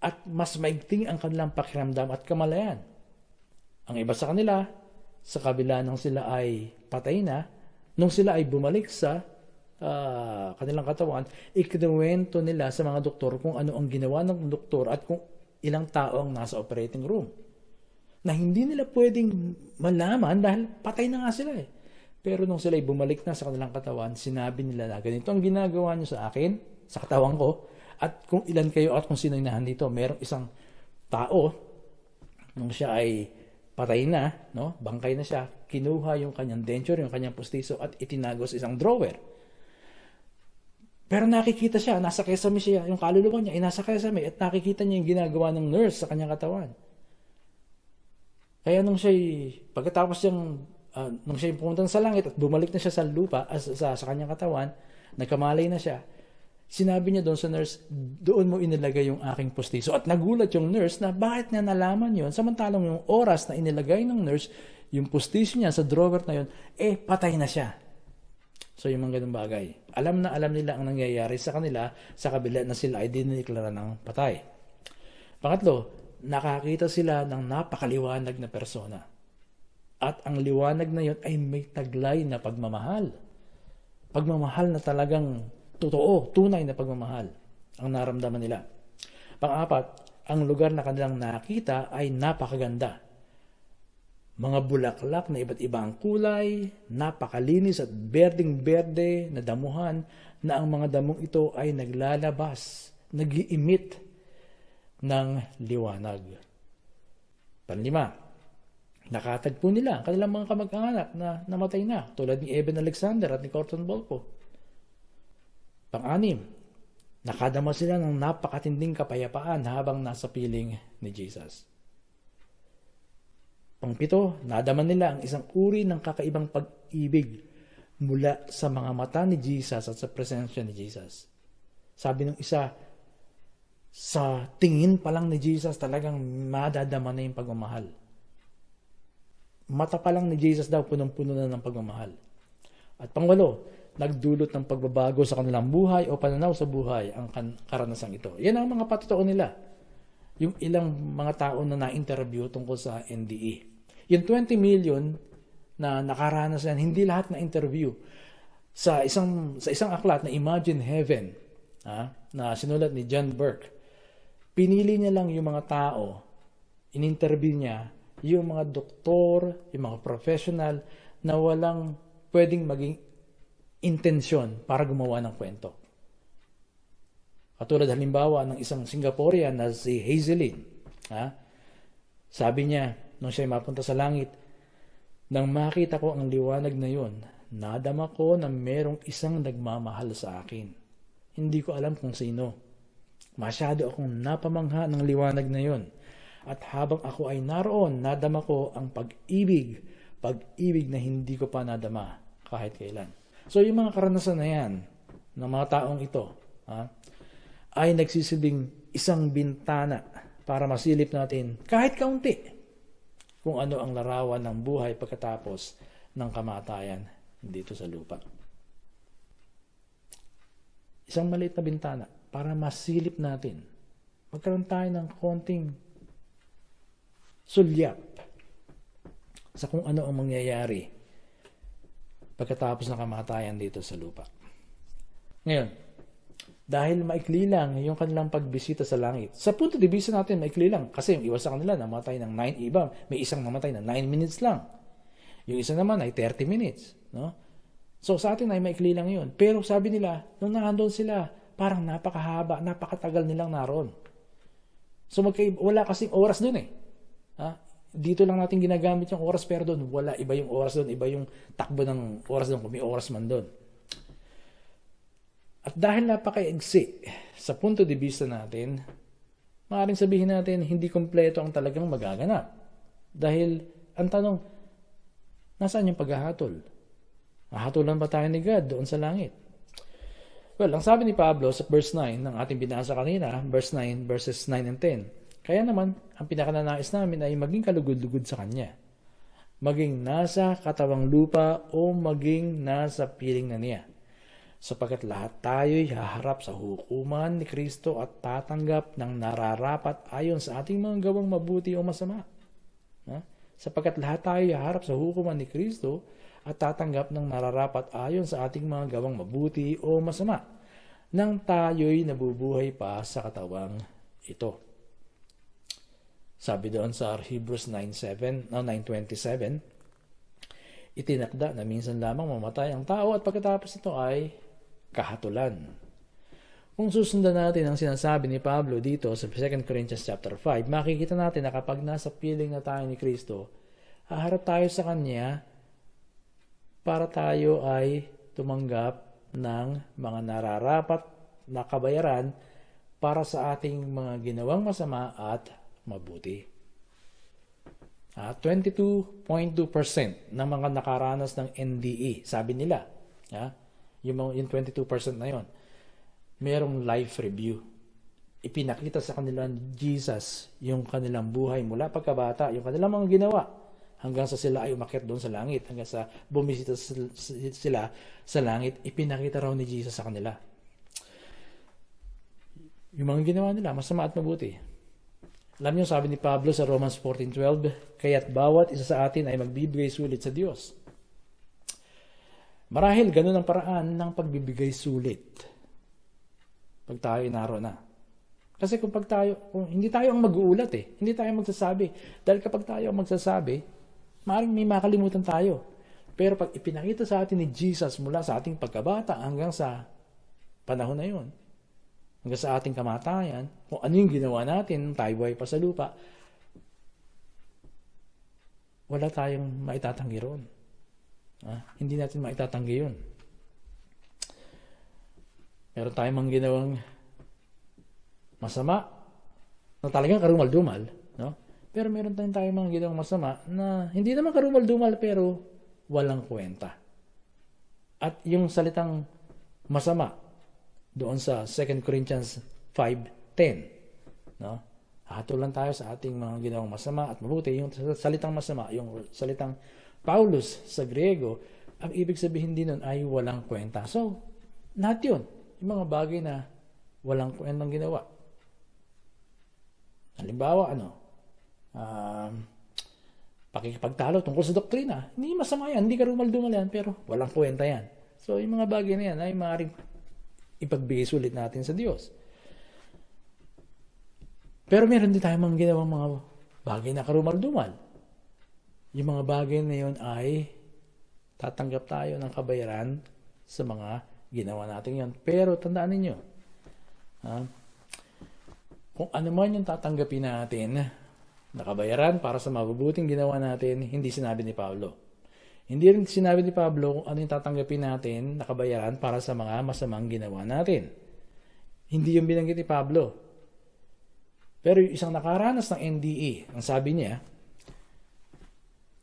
at mas maigting ang kanilang pakiramdam at kamalayan. Ang iba sa kanila, sa kabila nang sila ay patay na, nung sila ay bumalik sa kanilang katawan, ikinuwento nila sa mga doktor kung ano ang ginawa ng doktor at kung ilang tao ang nasa operating room. Na hindi nila pwedeng malaman dahil patay na nga sila eh. Pero nung sila ay bumalik na sa kanilang katawan, sinabi nila na ganito ang ginagawa niyo sa akin, sa katawan ko, at kung ilan kayo at kung sino yung nandito. Merong isang tao, nung siya ay patay na, no? Bangkay na siya, kinuha yung kanyang denture, yung kanyang pustiso at itinago sa isang drawer. Pero nakikita siya, nasa kesame siya, yung kaluluwa niya, nasa kesame at nakikita niya yung ginagawa ng nurse sa kanyang katawan. Kaya pagkatapos nung siya pumunta sa langit at bumalik na siya sa lupa, sa kanyang katawan, nagkamalay na siya, sinabi niya doon sa nurse, doon mo inilagay yung aking pustiso. At nagulat yung nurse na bakit niya nalaman yon, samantalang yung oras na inilagay ng nurse, yung pustiso niya sa drawer na yon, patay na siya. So yung mga ganung bagay. Alam na alam nila ang nangyayari sa kanila sa kabila na sila ay diniklara ng patay. Pangatlo, nakakita sila ng napakaliwanag na persona. At ang liwanag na yon ay may taglay na pagmamahal. Pagmamahal na talagang totoo, tunay na pagmamahal ang naramdaman nila. Pang-apat, ang lugar na kanilang nakita ay napakaganda. Mga bulaklak na iba't ibang kulay, napakalinis at berdeng-berde na damuhan na ang mga damong ito ay naglalabas, nag-iimit ng liwanag. Panlima, nakatagpo nila ang kanilang mga kamag-anak na namatay na tulad ni Eben Alexander at ni Corton Bolpo. Pang-anim, nakadama sila ng napakatinding kapayapaan habang nasa piling ni Jesus. Pang-pito, nadama nila ang isang uri ng kakaibang pag-ibig mula sa mga mata ni Jesus at sa presensya ni Jesus. Sabi ng isa, sa tingin pa lang ni Jesus talagang madadama na yung pagmamahal. Mata pa lang ni Jesus daw punong-puno na ng pagmamahal. At pangwalo, nagdulot ng pagbabago sa kanilang buhay o pananaw sa buhay ang karanasang ito. Yan ang mga patotoo nila. Yung ilang mga tao na na-interview tungkol sa NDE. Yung 20 million na nakaranas yan, hindi lahat na interview. Sa isang aklat na Imagine Heaven, na sinulat ni John Burke, pinili niya lang yung mga tao, in-interview niya yung mga doktor, yung mga professional na walang pwedeng maging intensyon para gumawa ng kwento. Katulad halimbawa ng isang Singaporean na si Hazelin. Sabi niya, nung siya mapunta sa langit, nang makita ko ang liwanag na yun, nadama ko na merong isang nagmamahal sa akin. Hindi ko alam kung sino. Masyado akong napamangha ng liwanag na yun. At habang ako ay naroon, nadama ko ang pag-ibig na hindi ko pa nadama kahit kailan. So yung mga karanasan na yan, ng mga taong ito, ay nagsisilbing isang bintana para masilip natin kahit kaunti kung ano ang larawan ng buhay pagkatapos ng kamatayan dito sa lupa. Isang maliit na bintana para masilip natin. Magkaroon tayo ng konting sulyap sa kung ano ang mangyayari pagkatapos ng kamatayan dito sa lupa. Ngayon, dahil maikli lang yung kanilang pagbisita sa langit, sa punto de vista natin maikli lang kasi yung iba sa kanila namatay ng 9 iba, may isang namatay ng 9 minutes lang. Yung isa naman ay 30 minutes. No? So sa atin ay maikli lang yun. Pero sabi nila, nung nandun sila, parang napakahaba, napakatagal nilang naroon. So wala kasing oras dun eh. Dito lang natin ginagamit yung oras pero doon wala, iba yung oras doon, iba yung takbo ng oras doon kung may oras man doon. At dahil napakaigsi sa punto de vista natin, maaaring sabihin natin hindi kompleto ang talagang magaganap. Dahil ang tanong, nasaan yung paghahatol? Hahatulan ba tayo ni God doon sa langit? Well, ang sabi ni Pablo sa verse 9 ng ating binasa kanina, verses 9 and 10, kaya naman, ang pinakananais namin ay maging kalugod-lugod sa Kanya. Maging nasa katawang lupa o maging nasa piling na niya. Sapagkat lahat tayo'y haharap sa hukuman ni Kristo at tatanggap ng nararapat ayon sa ating mga gawang mabuti o masama. Sapagkat lahat tayo'y haharap sa hukuman ni Kristo at tatanggap ng nararapat ayon sa ating mga gawang mabuti o masama, nang tayo'y nabubuhay pa sa katawang ito. Sabi doon sa Hebrews 9:27, itinakda na minsan lamang mamatay ang tao at pagkatapos ito ay kahatulan. Kung susundan natin ang sinasabi ni Pablo dito sa 2 Corinthians chapter 5, makikita natin na kapag nasa piling na tayo ni Kristo, Haharap tayo sa Kanya para tayo ay tumanggap ng mga nararapat na kabayaran para sa ating mga ginawang masama at mabuti. 22.2% ng mga nakaranas ng NDE, sabi nila, yung 22% na yon, merong life review. Ipinakita sa kanila ni Jesus yung kanilang buhay mula pagkabata, yung kanilang mga ginawa, hanggang sa sila ay umakyat doon sa langit, hanggang sa bumisita sila sa langit, ipinakita raw ni Jesus sa kanila. Yung mga ginawa nila, masama at mabuti. Alam niyo, sabi ni Pablo sa Romans 14:12, kaya't bawat isa sa atin ay magbibigay sulit sa Diyos. Marahil ganun ang paraan ng pagbibigay sulit pag tayo naroon na. Kasi kung hindi tayo ang mag-uulat hindi tayo magsasabi. Dahil kapag tayo ang magsasabi, maaaring may makalimutan tayo. Pero pag ipinakita sa atin ni Jesus mula sa ating pagkabata hanggang sa panahon na yun, hanggang sa ating kamatayan, kung ano yung ginawa natin, tayo buhay pa sa lupa, wala tayong maitatanggi roon. Hindi natin maitatanggi yun. Meron tayong mga ginawang masama na talagang karumal-dumal, no? Pero meron tayong mga ginawang masama na hindi naman karumal-dumal pero walang kwenta. At yung salitang masama doon sa 2 Corinthians 5:10, no? Hatulan tayo sa ating mga ginawang masama at mabuti. Yung salitang masama, yung salitang Paulus sa Griego, ang ibig sabihin din nun ay walang kwenta. So, lahat yun, yung mga bagay na walang kwentang ginawa. Halimbawa, pakikipagtalo tungkol sa doktrina, hindi masama yan, hindi karumal-dumal yan, pero walang kwenta yan. So, yung mga bagay na yan ay maaaring ipagbigay sulit natin sa Diyos. Pero meron din tayong mga ginawang mga bagay na karumal-dumal. Yung mga bagay na yun ay tatanggap tayo ng kabayaran sa mga ginawa natin yan. Pero tandaan ninyo, kung ano man yung tatanggapin natin na kabayaran para sa mabubuting ginawa natin, hindi sinabi ni Pablo. Hindi rin sinabi ni Pablo kung ano yung tatanggapin natin na kabayaran para sa mga masamang ginawa natin. Hindi yung binanggit ni Pablo. Pero yung isang nakaranas ng NDE, ang sabi niya,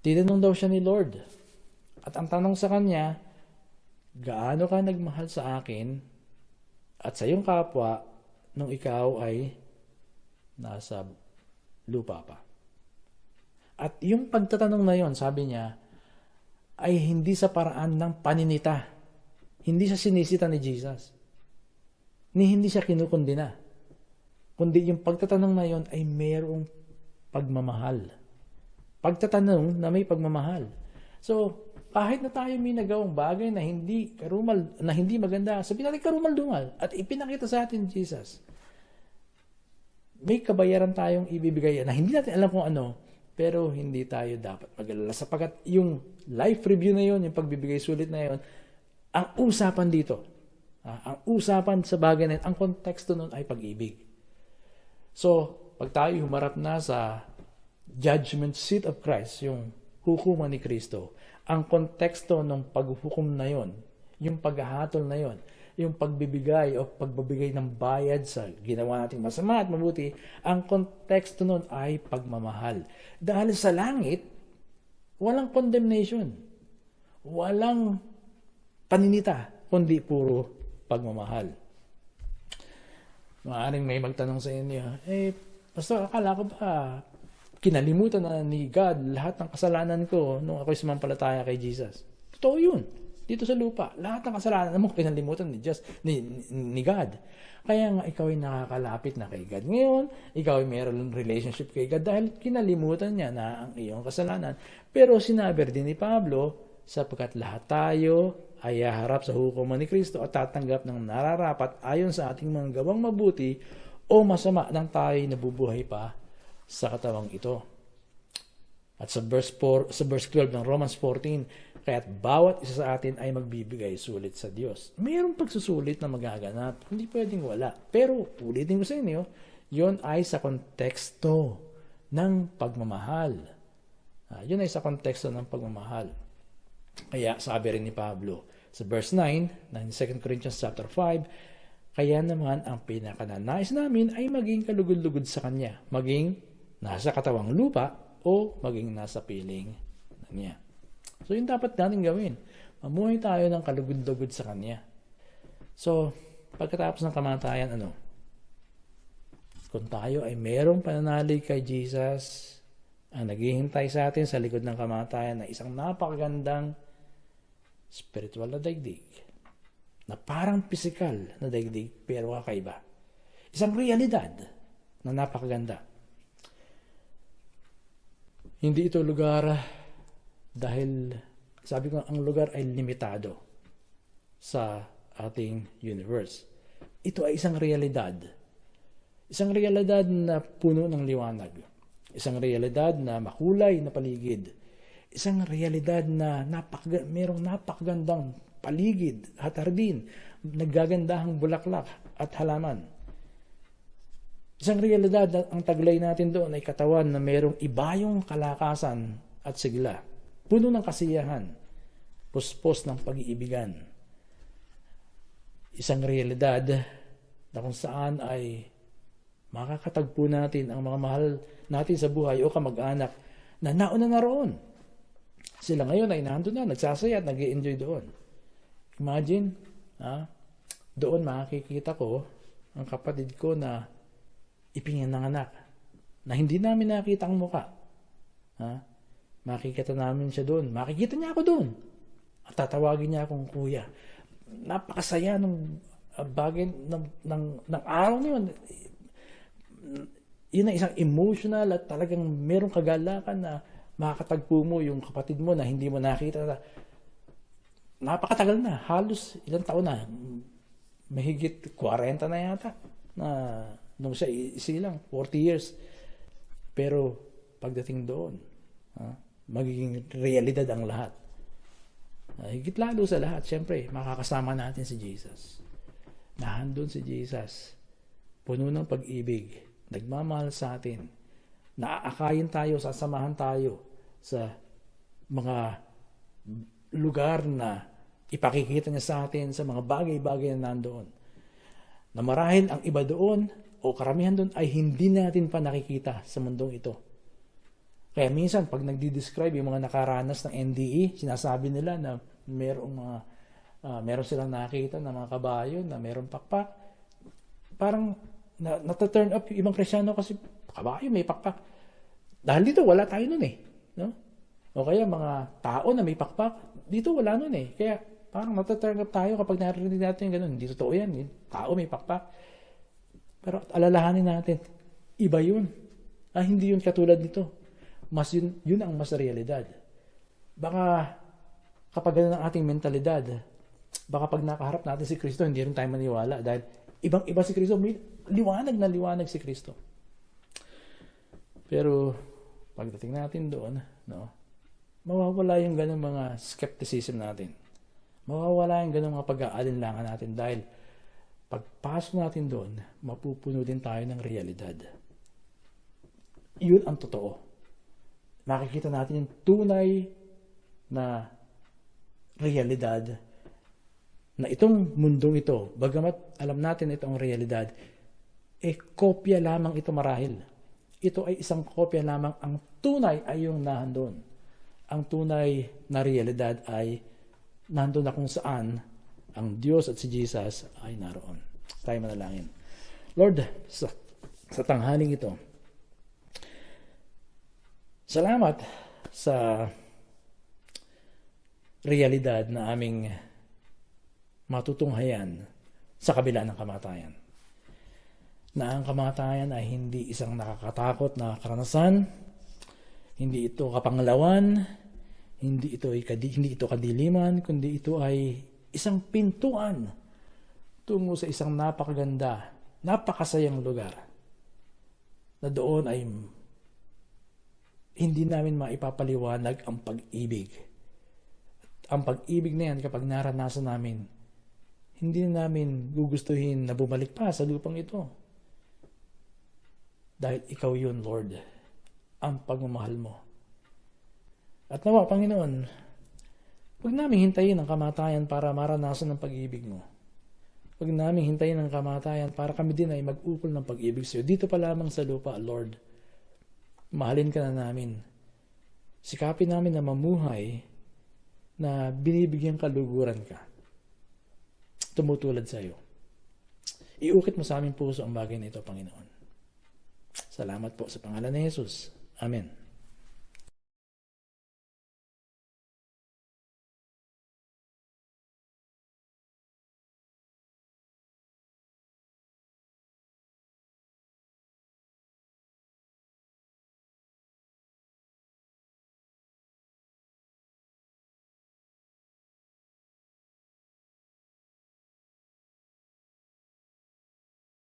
tinanong daw siya ni Lord. At ang tanong sa kanya, gaano ka nagmahal sa akin at sa iyong kapwa nung ikaw ay nasa lupa pa? At yung pagtatanong na yon, sabi niya, ay hindi sa paraan ng paninita. Hindi siya sinisita ni Jesus. Hindi siya kinukundina. Kundi yung pagtatanong na yon ay mayroong pagmamahal. Pagtatanong na may pagmamahal. So, kahit na tayo may nagawang bagay na hindi maganda, sabihin natin karumal-dumal at ipinakita sa atin Jesus, may kabayaran tayong ibibigay na hindi natin alam kung ano, pero hindi tayo dapat mag-alala sapagkat yung life review na yon, yung pagbibigay sulit na yon, ang usapan dito, ang usapan sa bagay na yun, ang konteksto nun ay pag-ibig. So, pag tayo humarap na sa judgment seat of Christ, yung hukuman ni Kristo, ang konteksto ng paghuhukom na yon, yung paghahatol na yon, yung pagbibigay o pagbibigay ng bayad sa ginawa nating masama at mabuti, ang konteksto nun ay pagmamahal. Dahil sa langit, walang condemnation, walang paninita, kundi puro pagmamahal. Maaaring may magtanong sa inyo, Pastor, akala ko ba kinalimutan na ni God lahat ng kasalanan ko nung ako'y sumampalataya kay Jesus? Totoo yun. Dito sa lupa, lahat ng kasalanan mo kinalimutan ni God. Kaya nga ikaw ay nakakalapit na kay God. Ngayon, ikaw ay mayroon relationship kay God dahil kinalimutan niya na ang iyong kasalanan. Pero sinabi din ni Pablo, sapagkat lahat tayo ay haharap sa hukuman ni Kristo at tatanggap ng nararapat ayon sa ating mga gawang mabuti o masama nang tayo nabubuhay pa sa katawang ito. At sa verse 12 ng Romans 14, kaya't bawat isa sa atin ay magbibigay sulit sa Diyos. Mayroong pagsusulit na magaganap. Hindi pwedeng wala. Pero, ulitin ko sa inyo, yon ay sa konteksto ng pagmamahal. Yun ay sa konteksto ng pagmamahal. Kaya sabi rin ni Pablo sa verse 9 ng 2 Corinthians chapter 5, kaya naman ang pinakananais namin ay maging kalugod-lugod sa Kanya, maging nasa katawang lupa o maging nasa piling niya. So yun dapat natin gawin. Mamuhay tayo ng kalugod-lugod sa Kanya. So, pagkatapos ng kamatayan, kung tayo ay merong pananalig kay Jesus, ang naghihintay sa atin sa likod ng kamatayan na isang napakagandang spiritual na daigdig, na parang physical na daigdig pero kakaiba. Isang realidad na napakaganda. Hindi ito lugar dahil sabi ko ang lugar ay limitado sa ating universe. Ito ay isang realidad. Isang realidad na puno ng liwanag. Isang realidad na makulay na paligid. Isang realidad na merong napakagandang paligid at hardin, naggagandahang bulaklak at halaman. Isang realidad na ang taglay natin doon ay katawan na merong ibayong kalakasan at sigla. Puno ng kasiyahan, puspos ng pag-iibigan. Isang realidad na kung saan ay makakatagpo natin ang mga mahal natin sa buhay o kamag-anak na nauna na roon. Sila ngayon ay nandun na, nagsasaya at nag-i-enjoy doon. Imagine, doon makikita ko ang kapatid ko na ipinanganak na hindi namin nakita ang muka. Makikita namin siya doon. Makikita niya ako doon. At tatawagin niya akong kuya. Napakasaya ng bagay ng araw na yun. Yun ay isang emotional at talagang merong kagalakan na makakatagpo mo yung kapatid mo na hindi mo nakita. Napakatagal na. Halos ilang taon na. Mahigit 40 na yata. Nung siya isilang, 40 years. Pero pagdating doon, magiging realidad ang lahat. Higit lalo sa lahat, syempre, makakasama natin si Jesus. Nahandun si Jesus. Puno ng pag-ibig. Nagmamahal sa atin. Naaakayin tayo, sasamahan tayo sa mga lugar na ipakikita niya sa atin sa mga bagay-bagay na nandoon. Na marahil ang iba doon o karamihan doon ay hindi natin pa nakikita sa mundong ito. Kaya minsan, pag nagdi-describe yung mga nakaranas ng NDE, sinasabi nila na meron silang nakita na mga kabayo na merong pakpak. Parang nata-turn up yung ibang Kristyano kasi kabayo, may pakpak. Dahil dito, wala tayo nun eh. No? O kaya mga tao na may pakpak, dito wala nun eh. Kaya parang nata-turn up tayo kapag narinig natin yung ganun. Hindi totoo yan. Tao may pakpak. Pero alalahanin natin, iba yun. Hindi yun katulad nito. Mas yun ang mas realidad. Baka kapag ganun ang ating mentalidad, baka pag nakaharap natin si Kristo, hindi rin tayo maniwala dahil ibang-iba si Kristo, may liwanag na liwanag si Kristo. Pero pagdating natin doon, mawawala yung ganung mga skepticism natin. Mawawala yung ganung mga pag-aalinlangan natin dahil pagpasok natin doon, mapupuno din tayo ng realidad. Yun ang totoo. Makikita natin yung tunay na realidad na itong mundong ito, bagamat alam natin itong realidad, kopya lamang ito marahil. Ito ay isang kopya lamang. Ang tunay ay yung nahandun. Ang tunay na realidad ay nandun na kung saan ang Diyos at si Jesus ay naroon. Tayo manalangin. Lord, sa tanghaling ito, salamat sa realidad na aming matutunghayan sa kabila ng kamatayan. Na ang kamatayan ay hindi isang nakakatakot na karanasan, hindi ito kapanglawan, hindi ito kadiliman, kundi ito ay isang pintuan tungo sa isang napakaganda, napakasayang lugar na doon ay hindi namin maipapaliwanag ang pag-ibig. Ang pag-ibig na yan kapag naranasan namin, hindi namin gugustuhin na bumalik pa sa lupang ito. Dahil ikaw yun, Lord, ang pagmamahal mo. At nawa, Panginoon, huwag namin hintayin ang kamatayan para maranasan ang pag-ibig mo. Huwag namin hintayin ang kamatayan para kami din ay mag-ukol ng pag-ibig sa iyo. Dito pa lamang sa lupa, Lord, mahalin ka na namin. Sikapin namin na mamuhay na binibigyan kaluguran ka. Tumutulad sa iyo. Iukit mo sa aming puso ang bagay na ito, Panginoon. Salamat po sa pangalan ni Jesus. Amen.